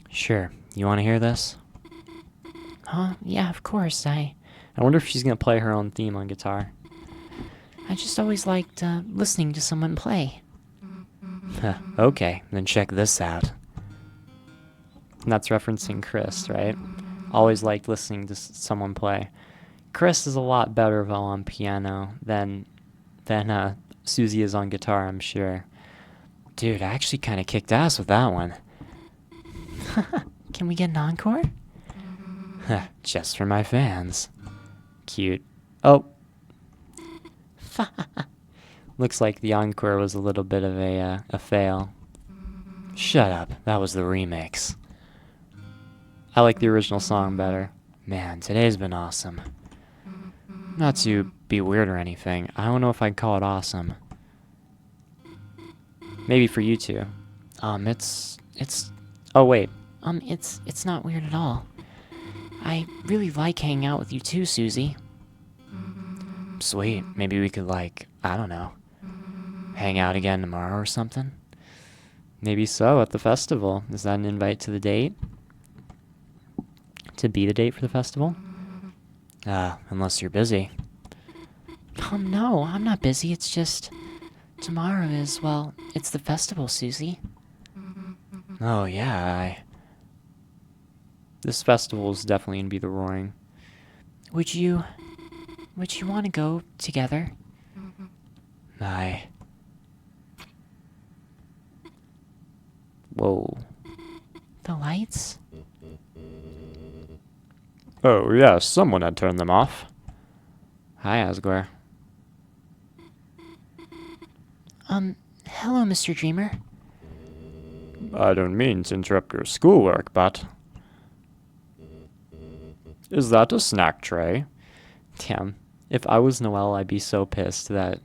A: Sure. You want to hear this?
B: Yeah, of course.
A: I wonder if she's going to play her own theme on guitar.
B: I just always liked listening to someone play.
A: Okay, then check this out. And that's referencing Chris, right? Always liked listening to someone play. Chris is a lot better while on piano than Susie is on guitar, I'm sure. Dude, I actually kind of kicked ass with that one.
B: Can we get an encore?
A: Just for my fans. Cute. Oh. Looks like the encore was a little bit of a fail. Shut up. That was the remix. I like the original song better. Man, today's been awesome. Not to be weird or anything, I don't know if I'd call it awesome. Maybe for you two. It's... Oh, wait.
B: It's not weird at all. I really like hanging out with you too, Susie.
A: Sweet. Maybe we could, like, I don't know, hang out again tomorrow or something? Maybe so, at the festival. Is that an invite to the date? To be the date for the festival? Unless you're busy.
B: No, I'm not busy. It's just... Tomorrow is, well, it's the festival, Susie.
A: Oh, yeah, This festival is definitely gonna be the roaring.
B: Would you want to go together?
A: Whoa.
B: The lights?
D: Oh, yes, someone had turned them off.
A: Hi, Asgore.
B: Hello, Mr. Dreamer.
D: I don't mean to interrupt your schoolwork, but... Is that a snack tray?
A: Damn. If I was Noelle, I'd be so pissed that,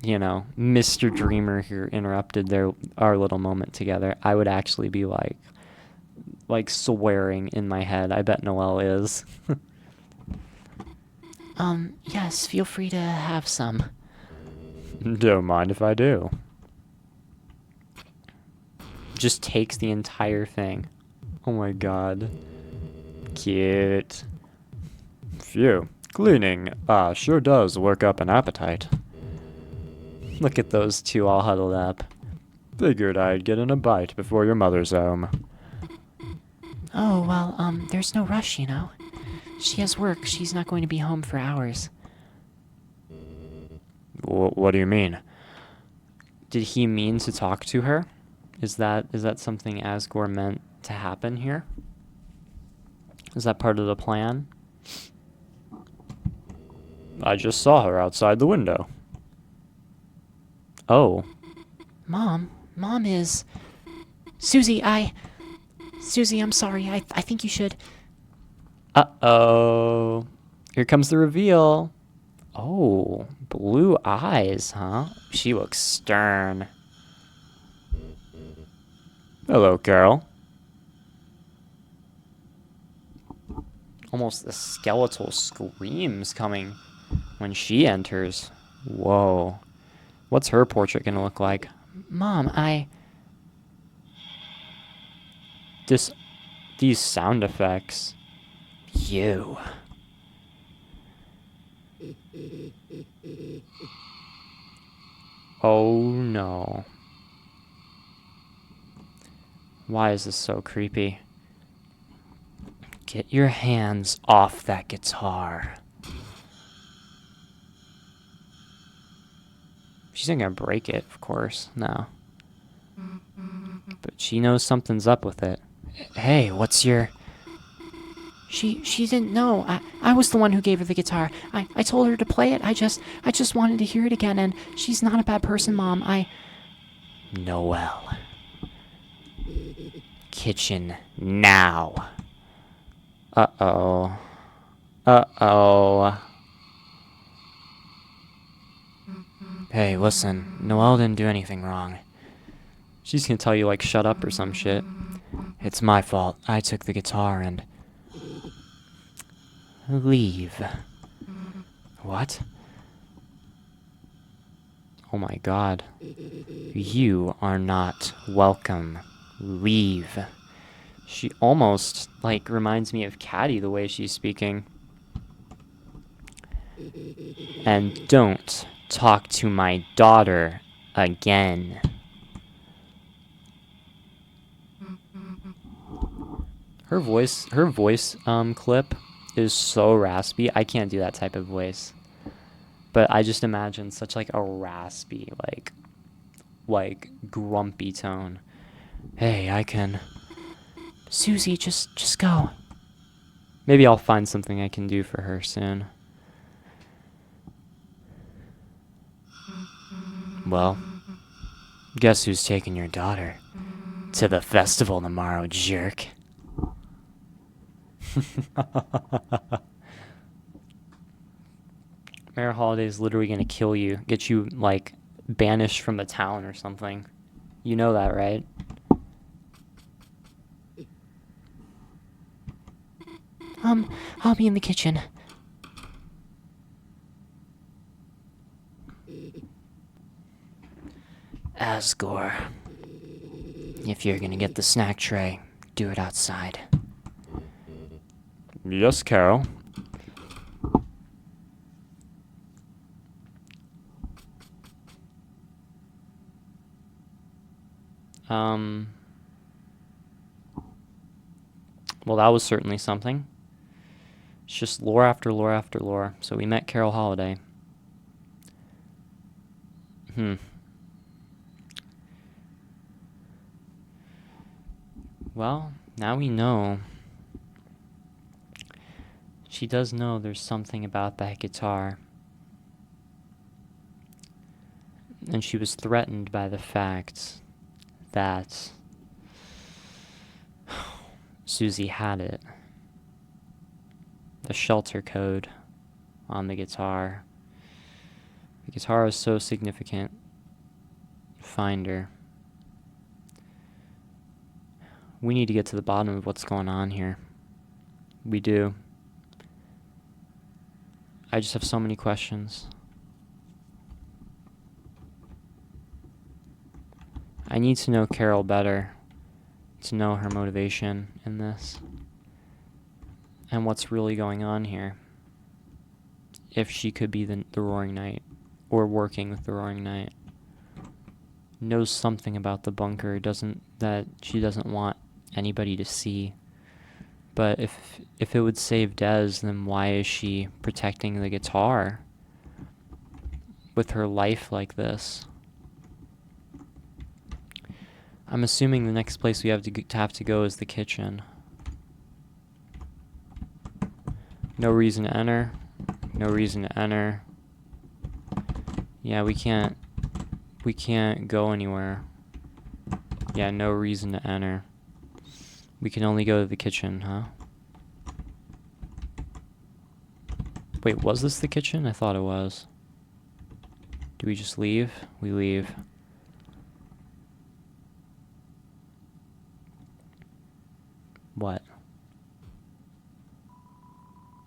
A: you know, Mr. Dreamer here interrupted our little moment together. I would actually be like swearing in my head. I bet Noelle is.
B: Yes, feel free to have some.
D: Don't mind if I do.
A: Just takes the entire thing. Oh my god. Cute.
D: Phew. Cleaning, sure does work up an appetite.
A: Look at those two all huddled up.
D: Figured I'd get in a bite before your mother's home.
B: Oh, well, there's no rush, you know. She has work. She's not going to be home for hours.
D: What do you mean?
A: Did he mean to talk to her? Is that something Asgore meant to happen here? Is that part of the plan?
D: I just saw her outside the window.
A: Oh.
B: Mom is... Susie, I'm sorry. I think you should...
A: Uh-oh. Here comes the reveal. Oh, blue eyes, huh? She looks stern.
D: Hello, Carol.
A: Almost the skeletal screams coming when she enters. Whoa. What's her portrait gonna look like?
B: Mom,
A: These sound effects. You. Oh no. Why is this so creepy? Get your hands off that guitar. She's not gonna break it, of course. No. But she knows something's up with it. Hey, what's your...
B: She didn't know. I was the one who gave her the guitar. I told her to play it. I just wanted to hear it again, and she's not a bad person, Mom.
A: Noelle. Kitchen now. Uh-oh. Uh-oh. Hey, listen. Noelle didn't do anything wrong. She's gonna tell you, like, shut up or some shit. It's my fault. I took the guitar and... Leave. What? Oh my god. You are not welcome. Leave. She almost, like, reminds me of Caddy the way she's speaking. And don't talk to my daughter again. Her voice clip is so raspy. I can't do that type of voice. But I just imagine such like a raspy, like grumpy tone. Hey, I can...
B: Susie, just go.
A: Maybe I'll find something I can do for her soon. Well, guess who's taking your daughter to the festival tomorrow, jerk? Mayor Holiday's literally gonna kill you, get you, like, banished from the town or something. You know that, right?
B: I'll be in the kitchen.
A: Asgore, if you're gonna get the snack tray, do it outside.
D: Yes, Carol.
A: Well, that was certainly something. It's just lore after lore after lore. So we met Carol Holiday. Well, now we know. She does know there's something about that guitar. And she was threatened by the fact that Susie had it. The shelter code on the guitar. The guitar is so significant. Find her. We need to get to the bottom of what's going on here. We do. I just have so many questions. I need to know Carol better, to know her motivation in this, and what's really going on here. if she could be the Roaring Knight, or working with the Roaring Knight. Knows something about the bunker that she doesn't want anybody to see. But if it would save Dez, then why is she protecting the guitar with her life like this? I'm assuming the next place we have to go is the kitchen. No reason to enter. No reason to enter. Yeah, we can't go anywhere. Yeah, no reason to enter. We can only go to the kitchen, huh? Wait, was this the kitchen? I thought it was. Do we just leave? We leave. What?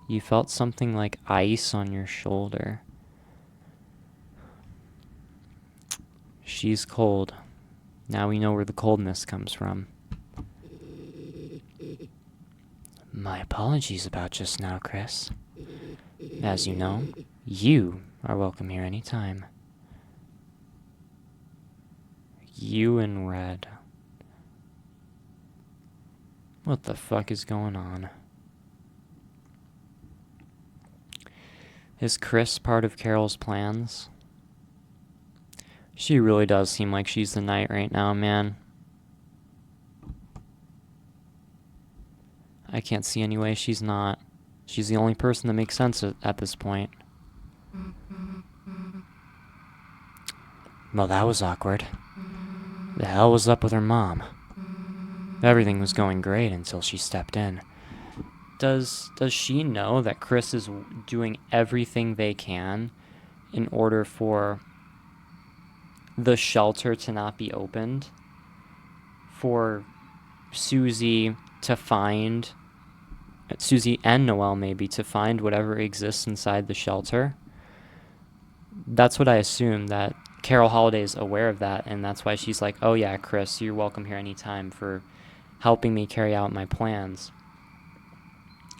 A: You felt something like ice on your shoulder. She's cold. Now we know where the coldness comes from.
B: My apologies about just now, Kris. As you know, you are welcome here anytime.
A: You in red. What the fuck is going on? Is Kris part of Carol's plans? She really does seem like she's the knight right now, man. I can't see any way she's not. She's the only person that makes sense at this point.
B: Well, that was awkward. The hell was up with her mom? Everything was going great until she stepped in.
A: Does she know that Kris is doing everything they can in order for the shelter to not be opened? For Susie to find... Susie and Noelle, maybe, to find whatever exists inside the shelter? That's what I assume, that Carol Holiday is aware of that, and that's why she's like, oh yeah, Kris, you're welcome here anytime for helping me carry out my plans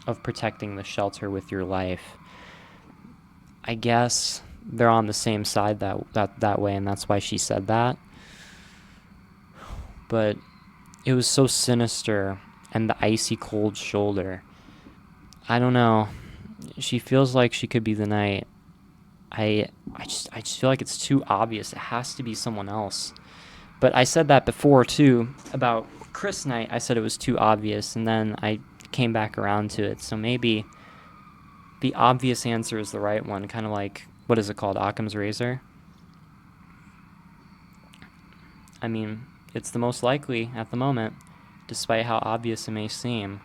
A: of protecting the shelter with your life. I guess they're on the same side that way, and that's why she said that. But it was so sinister, and the icy cold shoulder. I don't know. She feels like she could be the knight. I just feel like it's too obvious. It has to be someone else. But I said that before too about Kris Knight. I said it was too obvious, and then I came back around to it. So maybe the obvious answer is the right one. Kind of like, what is it called? Occam's razor. I mean, it's the most likely at the moment, despite how obvious it may seem.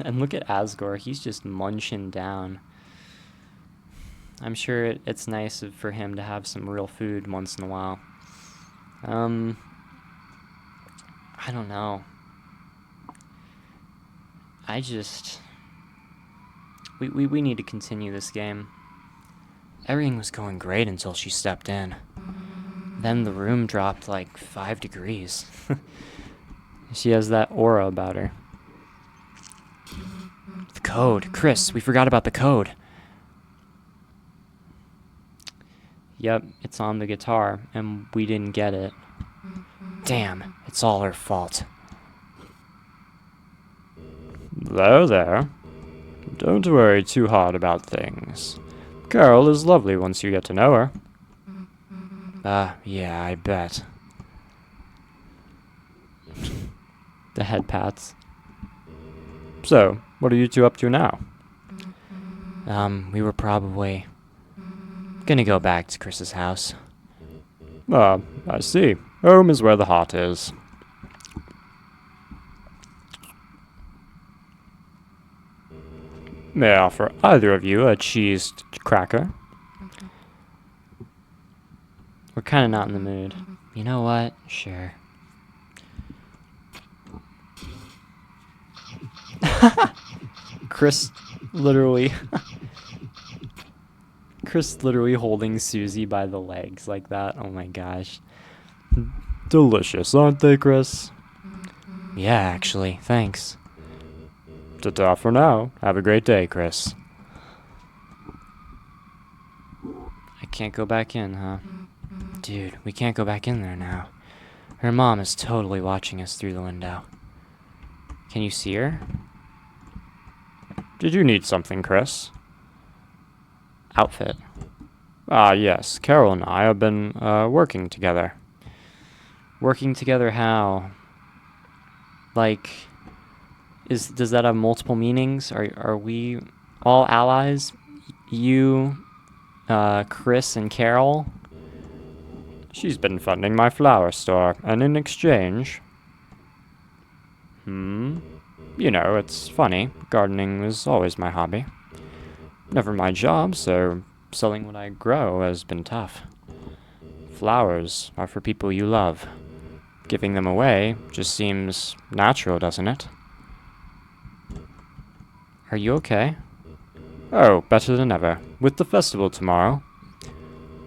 A: And look at Asgore, he's just munching down. I'm sure it's nice for him to have some real food once in a while. I don't know. We need to continue this game.
B: Everything was going great until she stepped in. Then the room dropped like 5 degrees.
A: She has that aura about her.
B: The code. Kris, we forgot about the code.
A: Yep, it's on the guitar, and we didn't get it.
B: Damn, it's all her fault.
D: There. Don't worry too hard about things. Carol is lovely once you get to know her.
B: Yeah, I bet.
A: The head pats.
D: So, what are you two up to now?
B: We were probably gonna go back to Kris's house.
D: Ah, I see. Home is where the heart is. May I offer either of you a cheese cracker?
A: We're kind of not in the mood.
B: You know what? Sure.
A: Kris literally holding Susie by the legs like that. Oh my gosh.
D: Delicious, aren't they, Kris?
B: Yeah, actually, thanks.
D: Ta-ta for now. Have a great day, Kris.
A: Can't go back in, huh? Dude, we can't go back in there now. Her mom is totally watching us through the window. Can you see her?
D: Did you need something, Kris?
A: Outfit.
D: Ah, yes. Carol and I have been working together.
A: Working together how? Like, does that have multiple meanings? Are we all allies? You, Kris, and Carol?
D: She's been funding my flower store, and in exchange... You know, it's funny. Gardening was always my hobby. Never my job, so selling what I grow has been tough. Flowers are for people you love. Giving them away just seems natural, doesn't it?
A: Are you okay?
D: Oh, better than ever. With the festival tomorrow,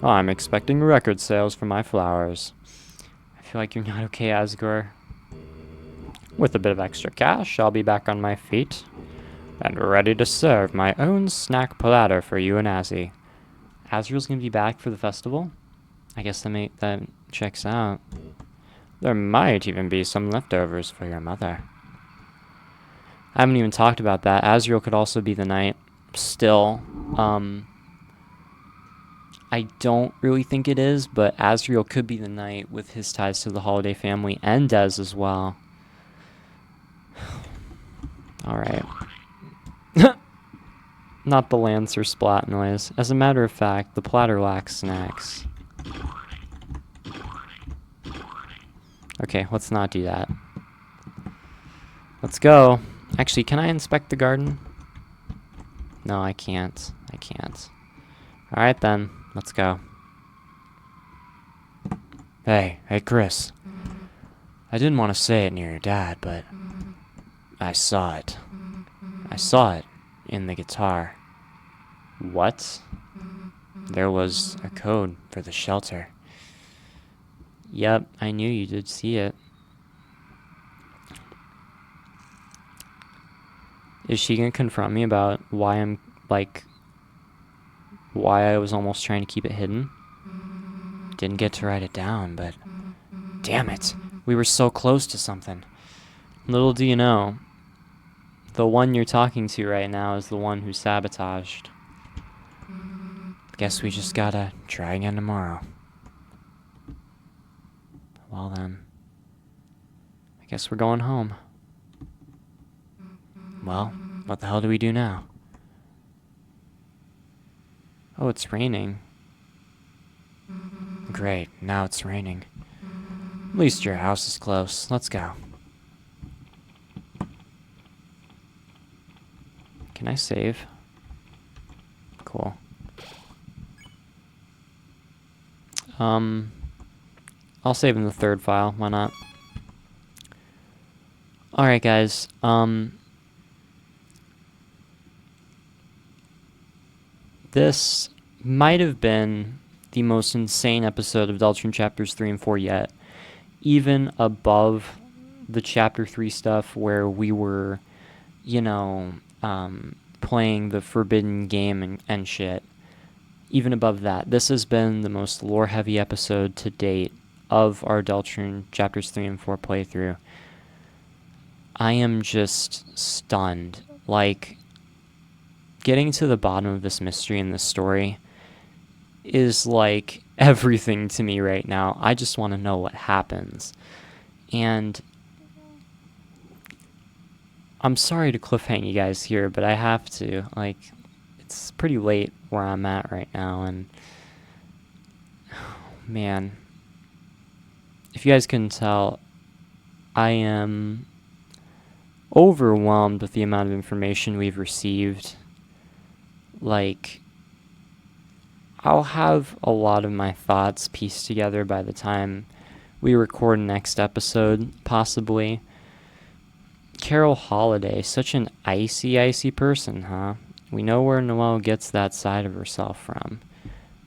D: I'm expecting record sales for my flowers.
A: I feel like you're not okay, Asgore.
D: With a bit of extra cash, I'll be back on my feet and ready to serve my own snack platter for you and Azzy.
A: Azriel's gonna be back for the festival? I guess that checks out.
D: There might even be some leftovers for your mother.
A: I haven't even talked about that. Azriel could also be the knight. Still, I don't really think it is, but Azriel could be the knight with his ties to the Holiday family and Dez as well. Alright. Not the Lancer splat noise. As a matter of fact, the platter lacks snacks. Okay, let's not do that. Let's go. Actually, can I inspect the garden? No, I can't. I can't. Alright then, let's go.
D: Hey, Kris. I didn't want to say it near your dad, but I saw it. I saw it in the guitar.
A: What?
D: There was a code for the shelter.
A: Yep, I knew you did see it. Is she gonna confront me about why I was almost trying to keep it hidden? Didn't get to write it down, but damn it, we were so close to something. Little do you know, the one you're talking to right now is the one who sabotaged. Guess we just gotta try again tomorrow. Well then, I guess we're going home. Well, what the hell do we do now? Oh, it's raining. Great, now it's raining. At least your house is close. Let's go. Can I save? Cool. I'll save in the third file, why not? Alright guys, this might have been the most insane episode of Deltarune Chapters 3 and 4 yet. Even above the Chapter 3 stuff where we were, playing the forbidden game and shit. Even above that, this has been the most lore-heavy episode to date of our Deltarune Chapters 3 and 4 playthrough. I am just stunned. Like, getting to the bottom of this mystery and this story is like everything to me right now. I just want to know what happens. And I'm sorry to cliffhang you guys here, but I have to. Like, it's pretty late where I'm at right now, and man, if you guys couldn't tell, I am overwhelmed with the amount of information we've received. Like, I'll have a lot of my thoughts pieced together by the time we record next episode, possibly. Carol Holiday, such an icy person, huh? We know where Noelle gets that side of herself from.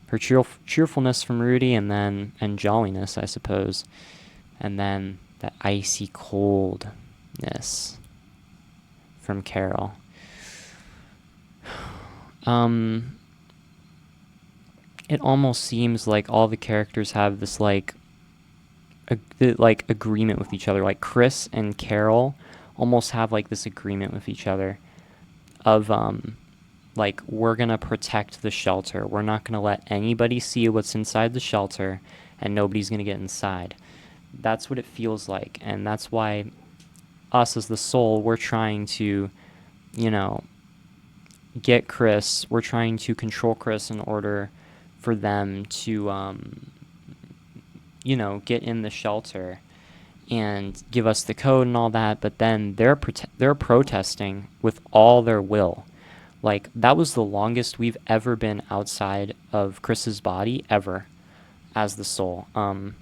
A: Her cheerfulness from Rudy, and jolliness, I suppose. And then that icy coldness from Carol. it almost seems like all the characters have this like agreement with each other. Like Chris and Carol almost have like this agreement with each other of like, we're gonna protect the shelter. We're not gonna let anybody see what's inside the shelter, and nobody's gonna get inside. That's what it feels like, and that's why us as the soul, we're trying to, you know, get Chris. We're trying to control Chris in order for them to, you know, get in the shelter and give us the code and all that. But then they're protesting with all their will. Like, that was the longest we've ever been outside of Chris's body ever as the soul. And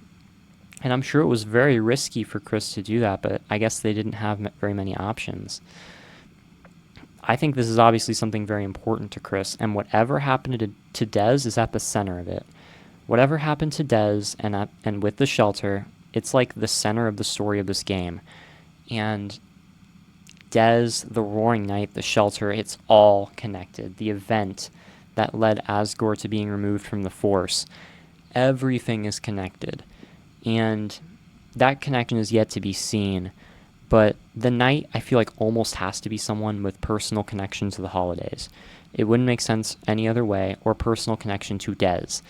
A: I'm sure it was very risky for Chris to do that, but I guess they didn't have very many options. I think this is obviously something very important to Chris, and whatever happened to Dez is at the center of it. Whatever happened to Dez and with the shelter, it's like the center of the story of this game. And Dez, the Roaring Knight, the shelter, it's all connected. The event that led Asgore to being removed from the Force, everything is connected. And that connection is yet to be seen. But the Knight, I feel like, almost has to be someone with personal connection to the holidays. It wouldn't make sense any other way, or personal connection to Dez.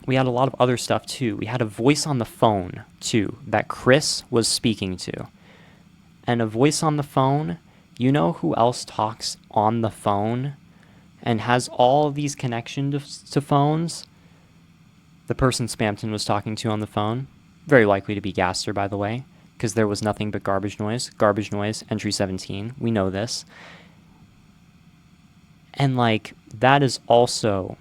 A: We had a lot of other stuff, too. We had a voice on the phone, too, that Chris was speaking to. And a voice on the phone, you know who else talks on the phone and has all of these connections to phones? The person Spamton was talking to on the phone. Very likely to be Gaster, by the way, because there was nothing but garbage noise. Garbage noise, entry 17. We know this. And, like, that is also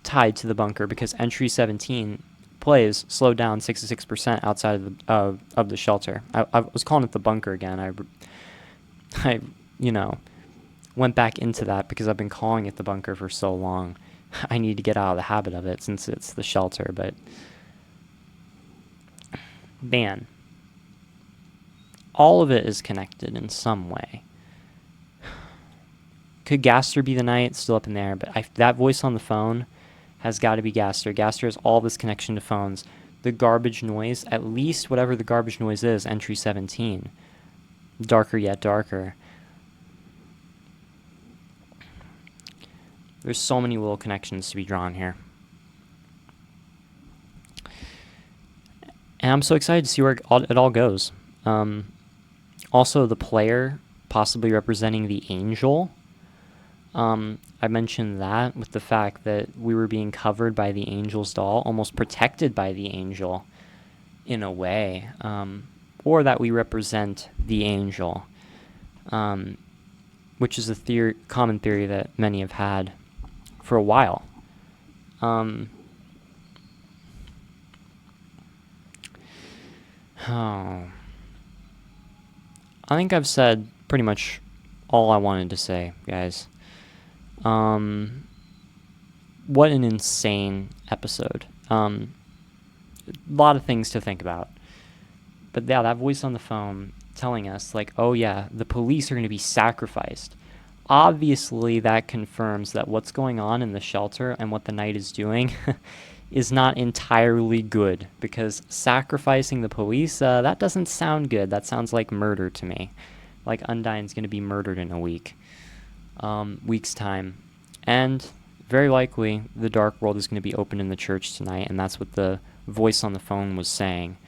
A: tied to the bunker, because entry 17 plays slowed down 66% outside of the shelter. I was calling it the bunker again. I you know, went back into that because I've been calling it the bunker for so long. I need to get out of the habit of it since it's the shelter, but man, all of it is connected in some way. Could Gaster be the Knight? Still up in there, but that voice on the phone has got to be Gaster. Gaster has all this connection to phones. The garbage noise, at least whatever the garbage noise is, entry 17. Darker yet darker. There's so many little connections to be drawn here. And I'm so excited to see where it all goes. Also, the player possibly representing the angel. I mentioned that with the fact that we were being covered by the angel's doll, almost protected by the angel in a way, or that we represent the angel, which is a common theory that many have had for a while. I think I've said pretty much all I wanted to say, guys. What an insane episode. A lot of things to think about. But yeah, that voice on the phone telling us, like, oh yeah, the police are going to be sacrificed. Obviously, that confirms that what's going on in the shelter and what the Knight is doing is not entirely good. Because sacrificing the police, that doesn't sound good. That sounds like murder to me. Like Undyne's going to be murdered in a week's time. And very likely the Dark World is going to be open in the church tonight, and that's what the voice on the phone was saying.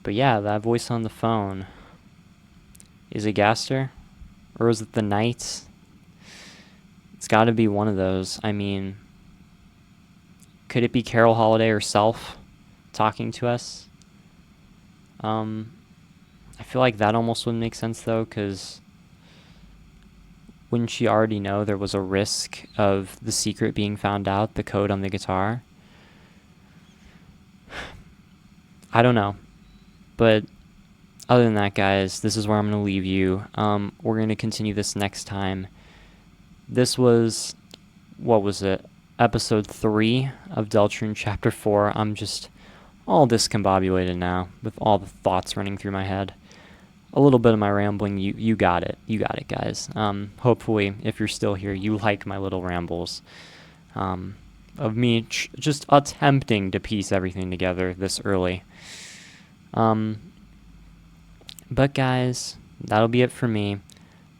A: But yeah, that voice on the phone, is it Gaster? Or is it the Knight? It's got to be one of those. I mean, could it be Carol Holiday herself talking to us? I feel like that almost wouldn't make sense, though, because wouldn't she already know there was a risk of the secret being found out, the code on the guitar? I don't know. But other than that, guys, this is where I'm going to leave you. We're going to continue this next time. This was, what was it? Episode 3 of Deltarune Chapter 4. I'm just all discombobulated now with all the thoughts running through my head. a little bit of my rambling. You got it. You got it, guys. Hopefully, if you're still here, you like my little rambles of me just attempting to piece everything together this early. But guys, that'll be it for me.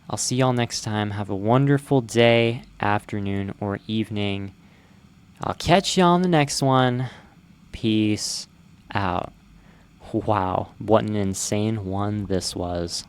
A: I'll see y'all next time. Have a wonderful day, afternoon, or evening. I'll catch y'all on the next one. Peace out. Wow, what an insane one this was.